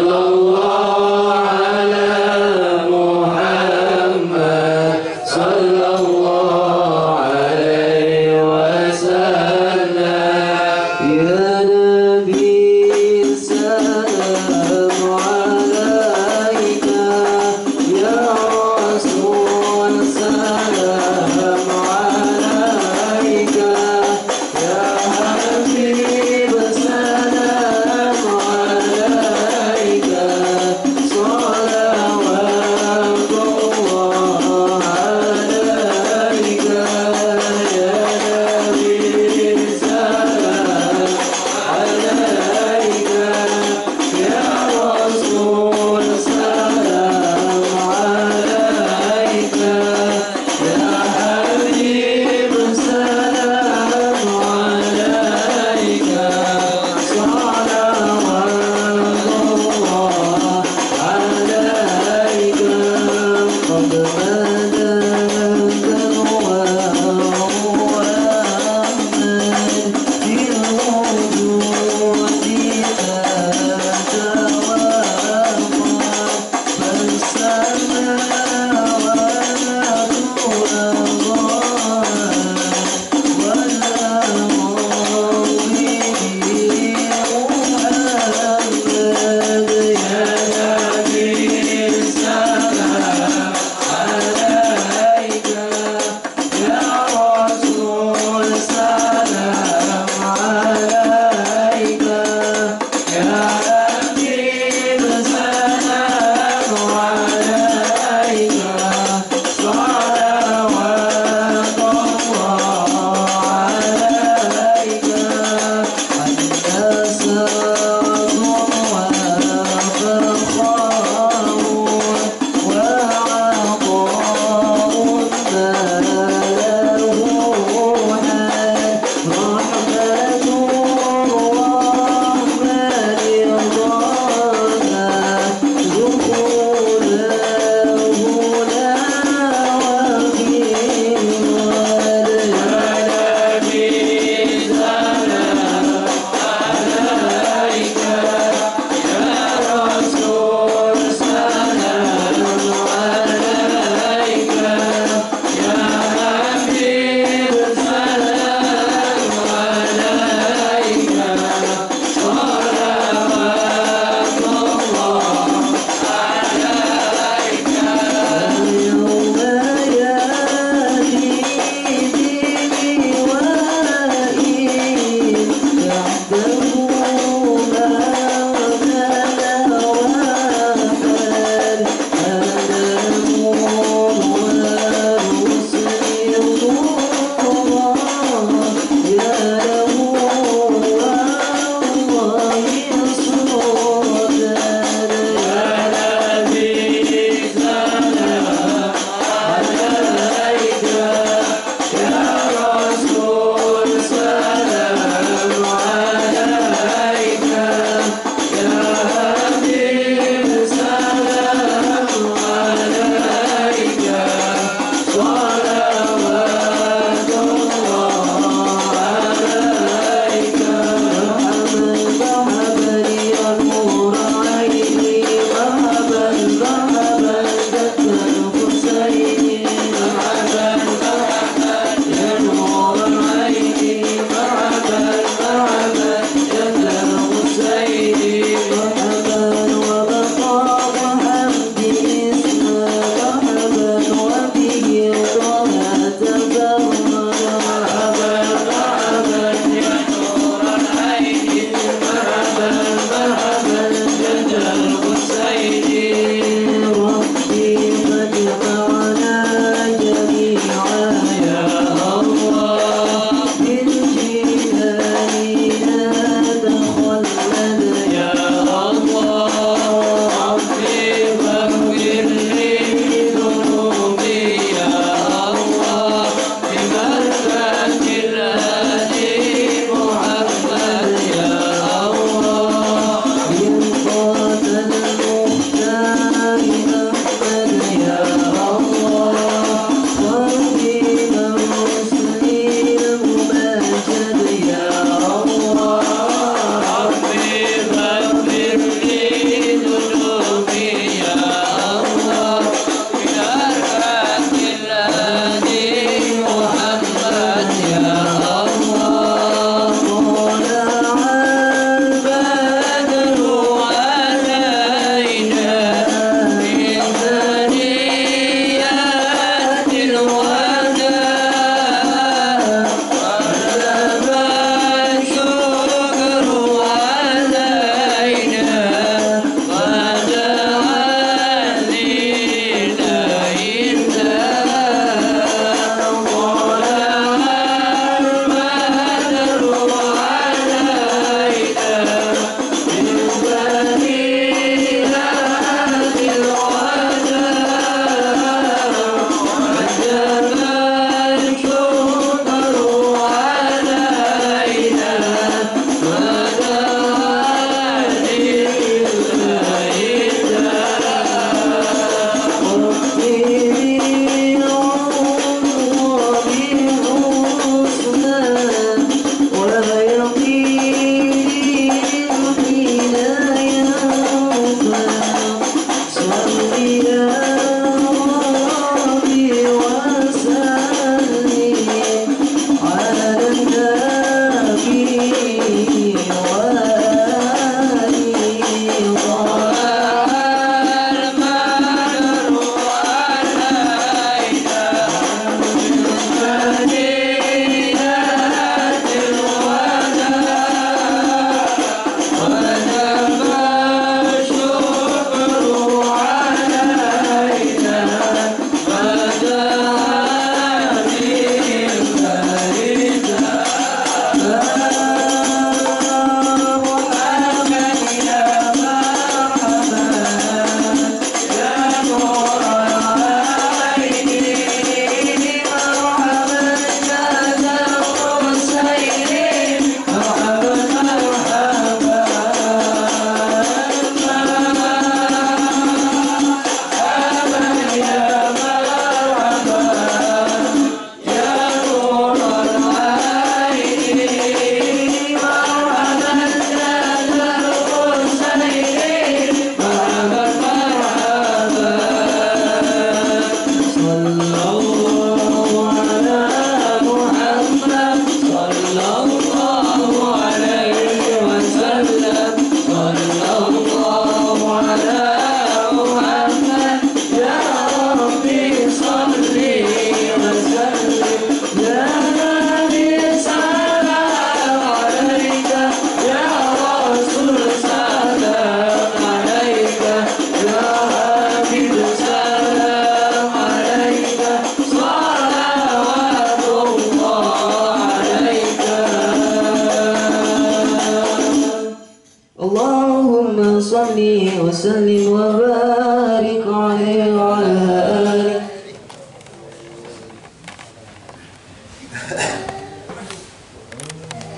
وسلم وبارك عليه وعلى آله.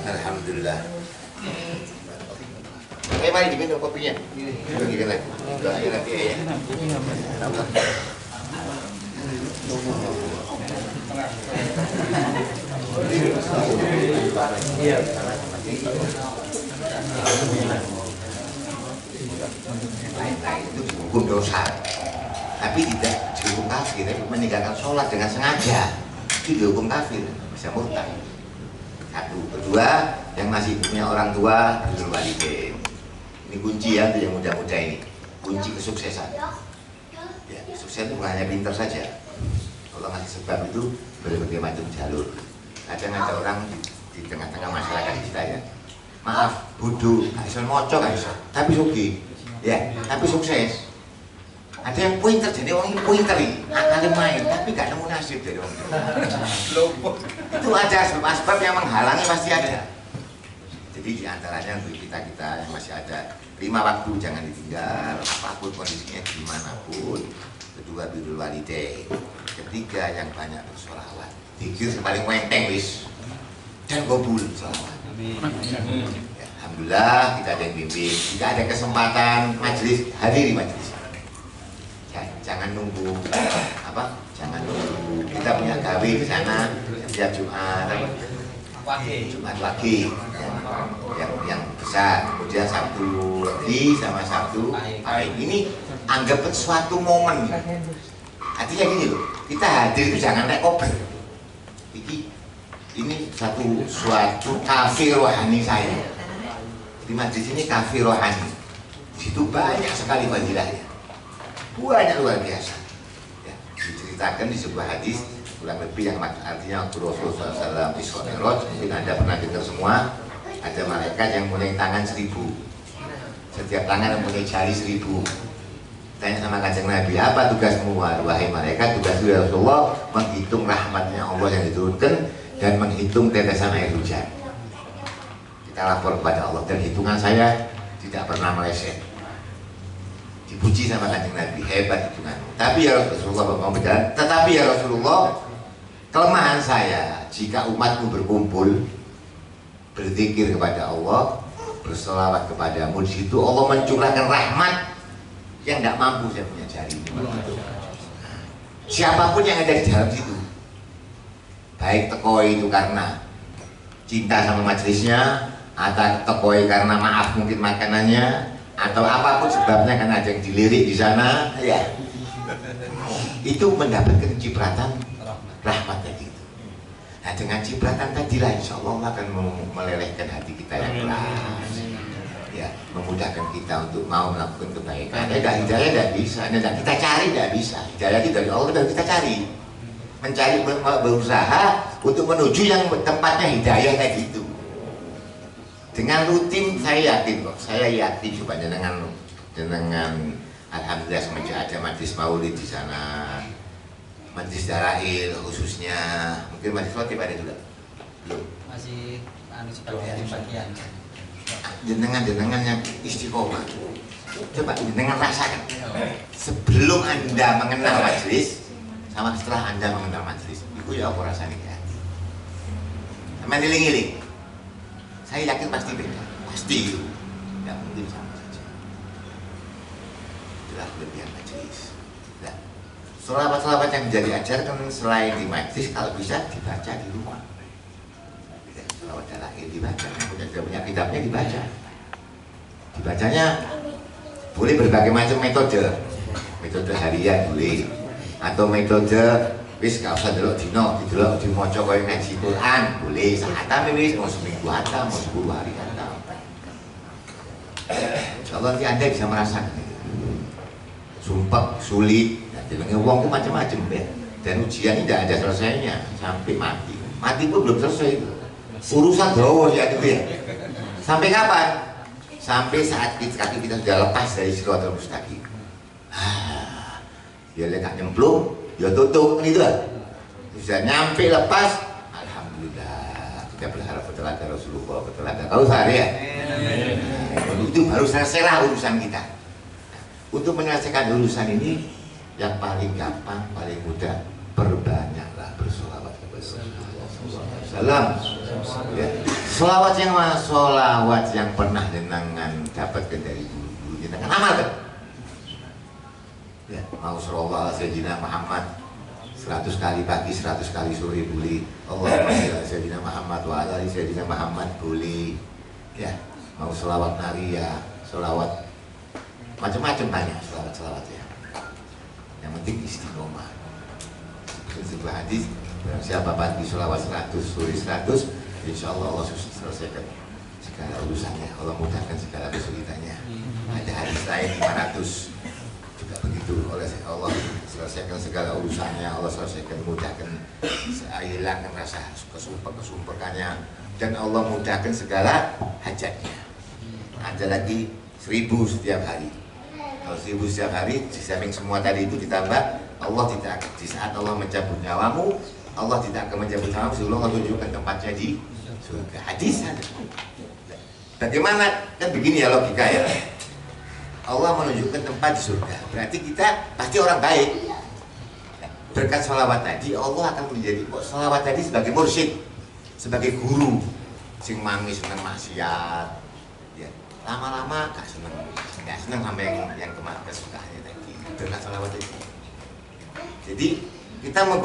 Alhamdulillah. Oke, mari diminum kopinya. Bagikan lagi. Doain nanti ya. Nah, itu dihukum dosa, tapi tidak dihukum kafir. Tapi meninggalkan sholat dengan sengaja itu dihukum kafir, bisa murtad. Satu, kedua, yang masih punya orang tua birrul walidain. Ini kunci ya untuk yang muda-muda ini, kunci kesuksesan. Ya, sukses itu bukan hanya pintar saja. Kalau ngasih sebab itu berbagai macam jalur. Kadang ada orang di tengah-tengah masyarakat kita ya, maaf, bodoh, gak bisa mocok, gak bisa, tapi suki. Ya, tapi sukses. Ada yang pointer, jadi orang ini pointer nih, akalnya main, tapi gak nemu nasib dari orang itu. Itu ada sebab yang menghalangi pasti ada. Jadi diantaranya untuk kita yang masih ada 5 waktu jangan ditinggal, apapun kondisinya dimanapun. Kedua birrul walidain. Ketiga yang banyak bersolawat. Zikir paling wenteng wis dan gobul solawat. Alhamdulillah kita ada yang bimbing. Jika ada kesempatan majelis, hadiri majelis. Jangan nunggu jangan nunggu. Kita punya gawe di sana setiap Jumat Wage yang besar. Kemudian Sabtu Legi sama Sabtu Pahing. Ini anggap suatu momen. Artinya gini loh, kita hadir itu jangan naik koper. Ini suatu kafe rohani saya. Di majlis ini kafe rohani. Di situ banyak sekali fadilahnya, banyak luar biasa. Ya, diceritakan di sebuah hadis kurang lebih yang artinya Rasulullah SAW Isra Mi'raj. Mungkin Anda pernah dengar semua. Ada malaikat yang mempunyai tangan 1000. Setiap tangan mempunyai jari 1000. Tanya sama Kanjeng Nabi, apa tugasmu wahai malaikat? Tugasmu ya Rasulullah menghitung rahmatnya Allah yang diturunkan dan menghitung tetesan air hujan. Kita lapor kepada Allah dan hitungan saya tidak pernah meleset. Dipuji sama Kanjeng Nabi, hebat hitunganmu. Tapi ya Rasulullah, tetapi ya Rasulullah, kelemahan saya jika umatmu berkumpul berzikir kepada Allah, berselawat kepadamu, di situ Allah mencurahkan rahmat yang tidak mampu saya punya jari. Siapapun yang ada di dalam situ, baik tekoi itu karena cinta sama majelisnya, atau tekoi karena maaf mungkin makanannya, atau apapun sebabnya karena ada yang dilirik di sana, ya itu mendapatkan cipratan rahmat tadi itu. Nah dengan cipratan tadilah insya Allah akan melelehkan hati kita yang keras, ya memudahkan kita untuk mau melakukan kebaikan. Hidayah tidak bisa, kita cari tidak bisa. Hidayah itu dari Allah dan kita cari, mencari, berusaha untuk menuju yang tempatnya hidayah tadi itu. Dengan rutin saya yakin kok, saya yakin coba dengan alhamdulillah semenjak ada majlis maulid di sana, majlis dalail khususnya, mungkin majlis khotib ada juga belum? Masih sebagian. Jenengan yang istiqomah, coba jenengan rasakan sebelum Anda mengenal majlis sama setelah Anda mengenal majlis, itu ya apa rasanya ya? Sama ngiling-ngiling. Saya yakin pasti beda, pasti itu tidak mungkin sama saja. Itulah kelebihan majelis. Nah, selawat-selawat yang menjadi ajarkan selain di majelis, kalau bisa dibaca di rumah. Selawat dalail dibaca, punya kitabnya dibaca. Dibacanya boleh berbagai macam metode harian boleh, atau metode wis gak usah delok dino, didelok dimaca kaya ngaji Quran, boleh sakatane wis mau seminggu hatam, mau 10 hari hatam. Insyaallah nanti Anda bisa merasakan itu. Sumpah sulit, jenenge wong ku macam-macam ya. Dan ujian tidak ada selesainya sampai mati. Mati pun belum selesai itu. Urusan dawa ya itu ya. Sampai kapan? Sampai saat kaki kita sudah lepas dari Shiratal Mustaqim. Ya lek nyemplung ya tutup gitu lah. Bisa nyampe lepas, alhamdulillah kita berharap bertelaga Rasulullah, bertelaga Kautsar ya. Itu baru selesailah urusan kita. Untuk menyelesaikan urusan ini yang paling gampang, paling mudah, perbanyaklah bersolawat kepada Rasulullah. Ya. Solawat yang pernah jenengan dapatkan dari guru-guru jenengan amalkan. Ya, mau sallallahu alaihi Sayyidina Muhammad 100 kali pagi, 100 kali sore boleh. Allahumma sholli ala Sayyidina Muhammad wa ala ali Sayyidina Muhammad boleh. Ya, mau selawat naria, selawat macam-macam banyak selawat ya. Yang penting istiqomah. Sebuah hadis, siapa pagi selawat 100, sore 100, insya Allah Allah selesaikan segala urusannya. Allah mudahkan segala kesulitannya. Ada hadis lain 500. Begitu oleh Allah selesaikan segala urusannya, Allah selesaikan, mudahkan, hilangkan rasa kesumpekannya, dan Allah mudahkan segala hajatnya. Ada lagi 1000 setiap hari, Kalau 1000 setiap hari, di samping semua tadi itu ditambah, Allah tidak, di saat Allah mencabut nyawamu, Allah tidak akan mencabut nyawamu sebelum Allah tunjukkan tempatnya di surga. Hadis ada. Bagaimana? Kan begini ya logika ya. Allah menunjukkan tempat di surga. Berarti kita pasti orang baik. Berkat sholawat tadi, Allah akan menjadi sholawat tadi sebagai mursyid, sebagai guru. Sing mami seneng maksiat. Ya, lama-lama gak seneng sama yang kemarin kesukaannya tadi. Berkat sholawat itu. Jadi kita mau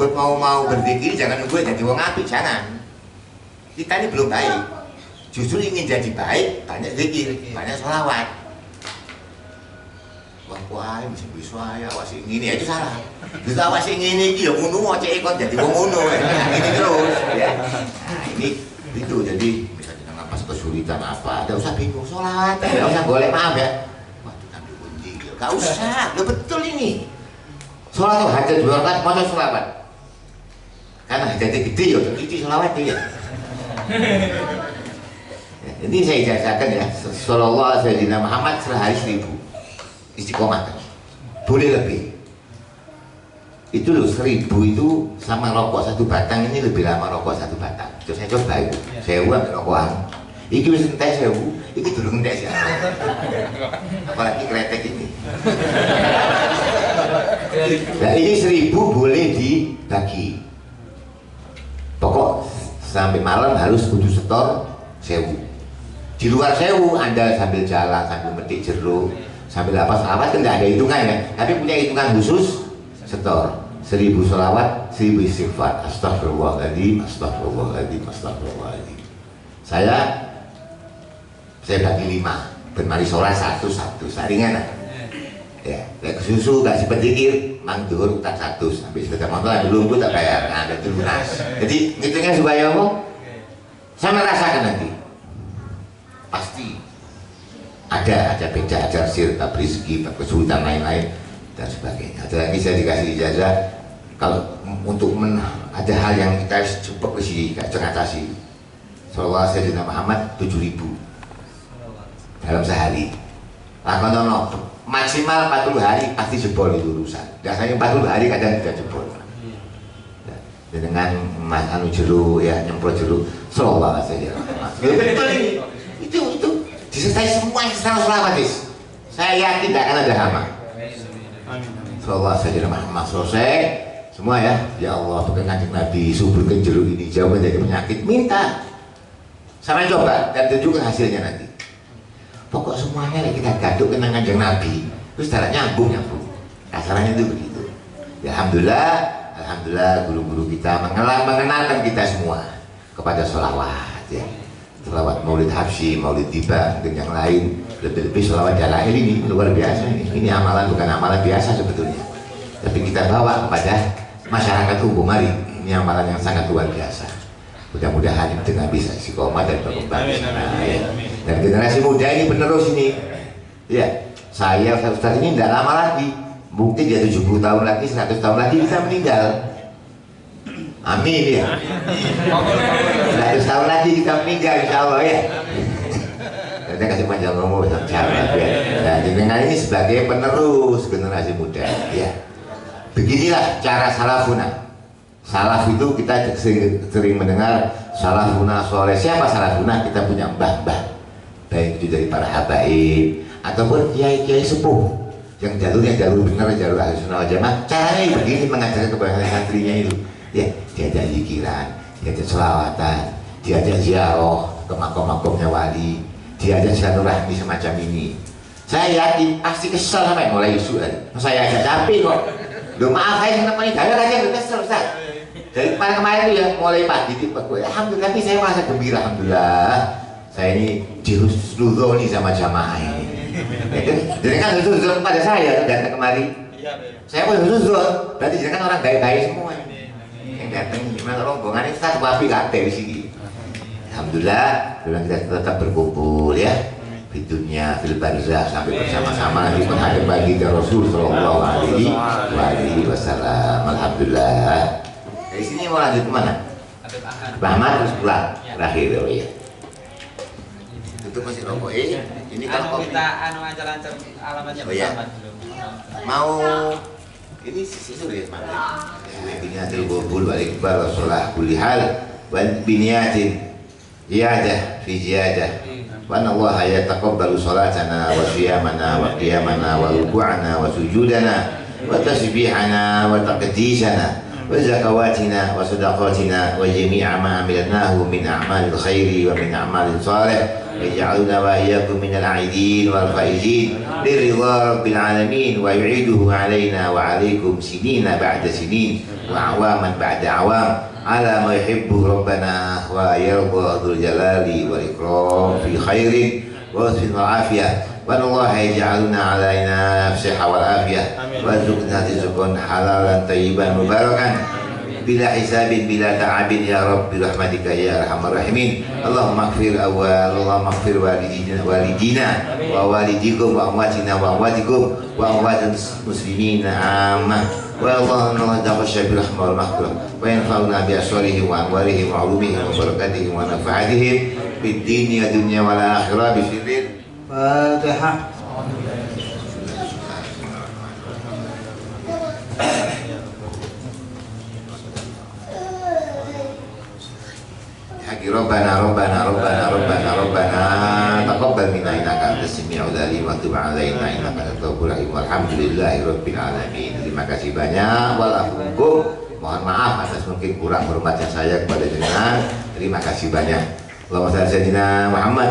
berzikir jangan nunggu jadi wong apik, jangan. Kita ini belum baik. Justru ingin jadi baik, banyak zikir, banyak sholawat. Wah, kuai mesti bisa ya, wasi ngini itu salah. Bisa wasi ngini iki ya ngono mau cek kon jadi wong ngono ini terus ya. Nah, ini itu jadi misalnya napas kesulitan apa, enggak usah bingung sholat, enggak usah golek maaf ya. Waduh, ambil kunci, enggak usah. Lo betul ini. Sholat tuh hajat dua rakaat, mau sholawat. Karena hajatnya gede ya, itu sholawat ya. Ini saya ijazahkan ya, sallallahu alaihi wasallam Muhammad sehari 1000 istiqomah kan? Boleh lebih. Itu loh 1000 itu sama rokok 1 batang ini lebih lama rokok 1 batang. Terus saya coba itu, saya uang rokokan. Iki wis entek 1000, iki durung entek sih. Apalagi kretek ini. Nah ini 1000 boleh dibagi. Pokok sampai malam harus kudu setor 1000. Di luar 1000 Anda sambil jalan, sambil metik jeruk, sambil apa sholawat kan tidak ada hitungan ya, tapi punya hitungan khusus setor 1000 sholawat, 1000 istighfar, astagfirullahaladzim, astagfirullahaladzim, astagfirullahaladzim. Saya bagi 5, bermari sholat 1, saringan ya, kayak susu gak sih berzikir, mangdur tak 100, sampai sepeda motor belum gue tak bayar, nah ada lunas. Jadi ngitungnya supaya apa? Saya merasakan nanti pasti ada beda, ada sirta rezeki, kesulitan lain-lain dan sebagainya. Ada lagi saya dikasih ijazah kalau untuk ada hal yang kita cepat atasi. Sallallahu alaihi wasallam Muhammad 7000 dalam sehari. Lakonono maksimal 40 hari pasti jebol itu urusan. Biasanya 40 hari kadang tidak jebol. Dan dengan anu jeruk ya nyemprot jeruk sallallahu alaihi wasallam. Betul ini. Itu disertai semua yang sholawat. Saya yakin tidak akan ada hama. Sallallahu alaihi wasallam Muhammad selesai semua ya. Ya Allah, pakai kanjeng Nabi suburkan jeruk ini jauh dari penyakit. Minta sama coba dan tunjukkan hasilnya nanti. Pokok semuanya kita gaduk kenang kanjeng Nabi. Terus cara nyambung. Kasarannya itu begitu. Ya, alhamdulillah guru-guru kita mengenalkan kita semua kepada sholawat ya. Sholawat maulid habsyi, maulid tiba dan yang lain, lebih-lebih sholawat dalail ini luar biasa ini amalan bukan amalan biasa sebetulnya, tapi kita bawa kepada masyarakat umum. Mari, ini amalan yang sangat luar biasa. Mudah-mudahan dengan bisa istiqomah dan berkembang ya. Dan generasi muda ini penerus ini ya. Saya Ustaz ini tidak lama lagi, mungkin dia 70 tahun lagi, 100 tahun lagi bisa meninggal. Amin ya. 100 tahun lagi kita meninggal insya Allah ya. Kita kasih panjang umur sahabat ya. Nah, dengan ini sebagai penerus generasi muda ya. Beginilah cara salafuna. Salaf itu kita sering mendengar salafuna soleh. Siapa salafuna? Kita punya mbah-mbah, baik itu dari para habaib ataupun kiai-kiai sepuh yang jalurnya jalur benar, jalur ahli sunnah wal jamaah. Caranya begini mengajarkan kepada santrinya itu. Ya, diajak zikiran, diajak selawatan, diajak ziarah ke makom-makomnya wali, diajak silaturahmi semacam ini. Saya yakin pasti kesel sampai mulai isu tadi. Saya aja capek kok. Loh maaf, saya senang nih, gaya aja kesel Ustaz. Dari kemarin itu ya mulai pagi di alhamdulillah, tapi saya merasa gembira, alhamdulillah. Saya ini dihusnuzoni sama jamaah ini. Jadi kan husnuzon pada saya datang kemari. Saya pun husnuzon, berarti jadi kan orang baik-baik semua. Datang gimana rombongan itu satu api kabeh di sini. Alhamdulillah, kita tetap berkumpul ya. Di dunia fil barzah sampai bersama-sama nanti menghadap bagi Rasul sallallahu alaihi wasallam. Alhamdulillah. Dari sini mau lanjut kemana? Rahmat terus pulang. Terakhir ya. Itu masih rokok ini kalau kita anu acara alamatnya oh, ya. mau ini sore maghrib. Biniatil qubul wal iqbal wa shalah kulli hal wa biniatin iyadah fi ziyadah wa anna Allah yataqabbalu salatana wa siyamana wa qiyamana wa ruku'ana wa sujudana wa tasbihana wa taqdisana wa zakawatina wa sadaqatina wa jami'a ma amilnahu min a'malil khairi wa min a'malin salih ويجعلنا وإياكم من العائدين والفائزين للرضا رب العالمين ويعيده علينا وعليكم سنين بعد سنين وأعواما بعد أعوام على ما يحبه ربنا ويرضى ذو الجلال والإكرام في خير وحسن العافية وأن الله يجعلنا علينا الصحة والعافية وارزقنا رزقا حلالا طيبا مباركا بلا حساب بلا تعب يا رب برحمتك يا ارحم الراحمين اللهم اغفر اللهم اغفر والدينا ووالديكم وامواتنا وامواتكم واموات المسلمين عامه واللهم تغشى بالرحمه والمغفره وينفعنا باسرارهم وانوارهم وعلومهم وبركاتهم ونفعاتهم في الدين والدنيا والاخره بسر الفاتحه. ربنا ربنا ربنا ربنا ربنا تقبل منا انك انت السميع العليم وتب علينا انك انت التواب الرحيم walhamdulillahirabbil alamin. Terima kasih banyak. Walaupun mohon maaf atas mungkin kurang hormatnya saya kepada jenengan. Terima kasih banyak. Allahumma shalli ala Muhammad.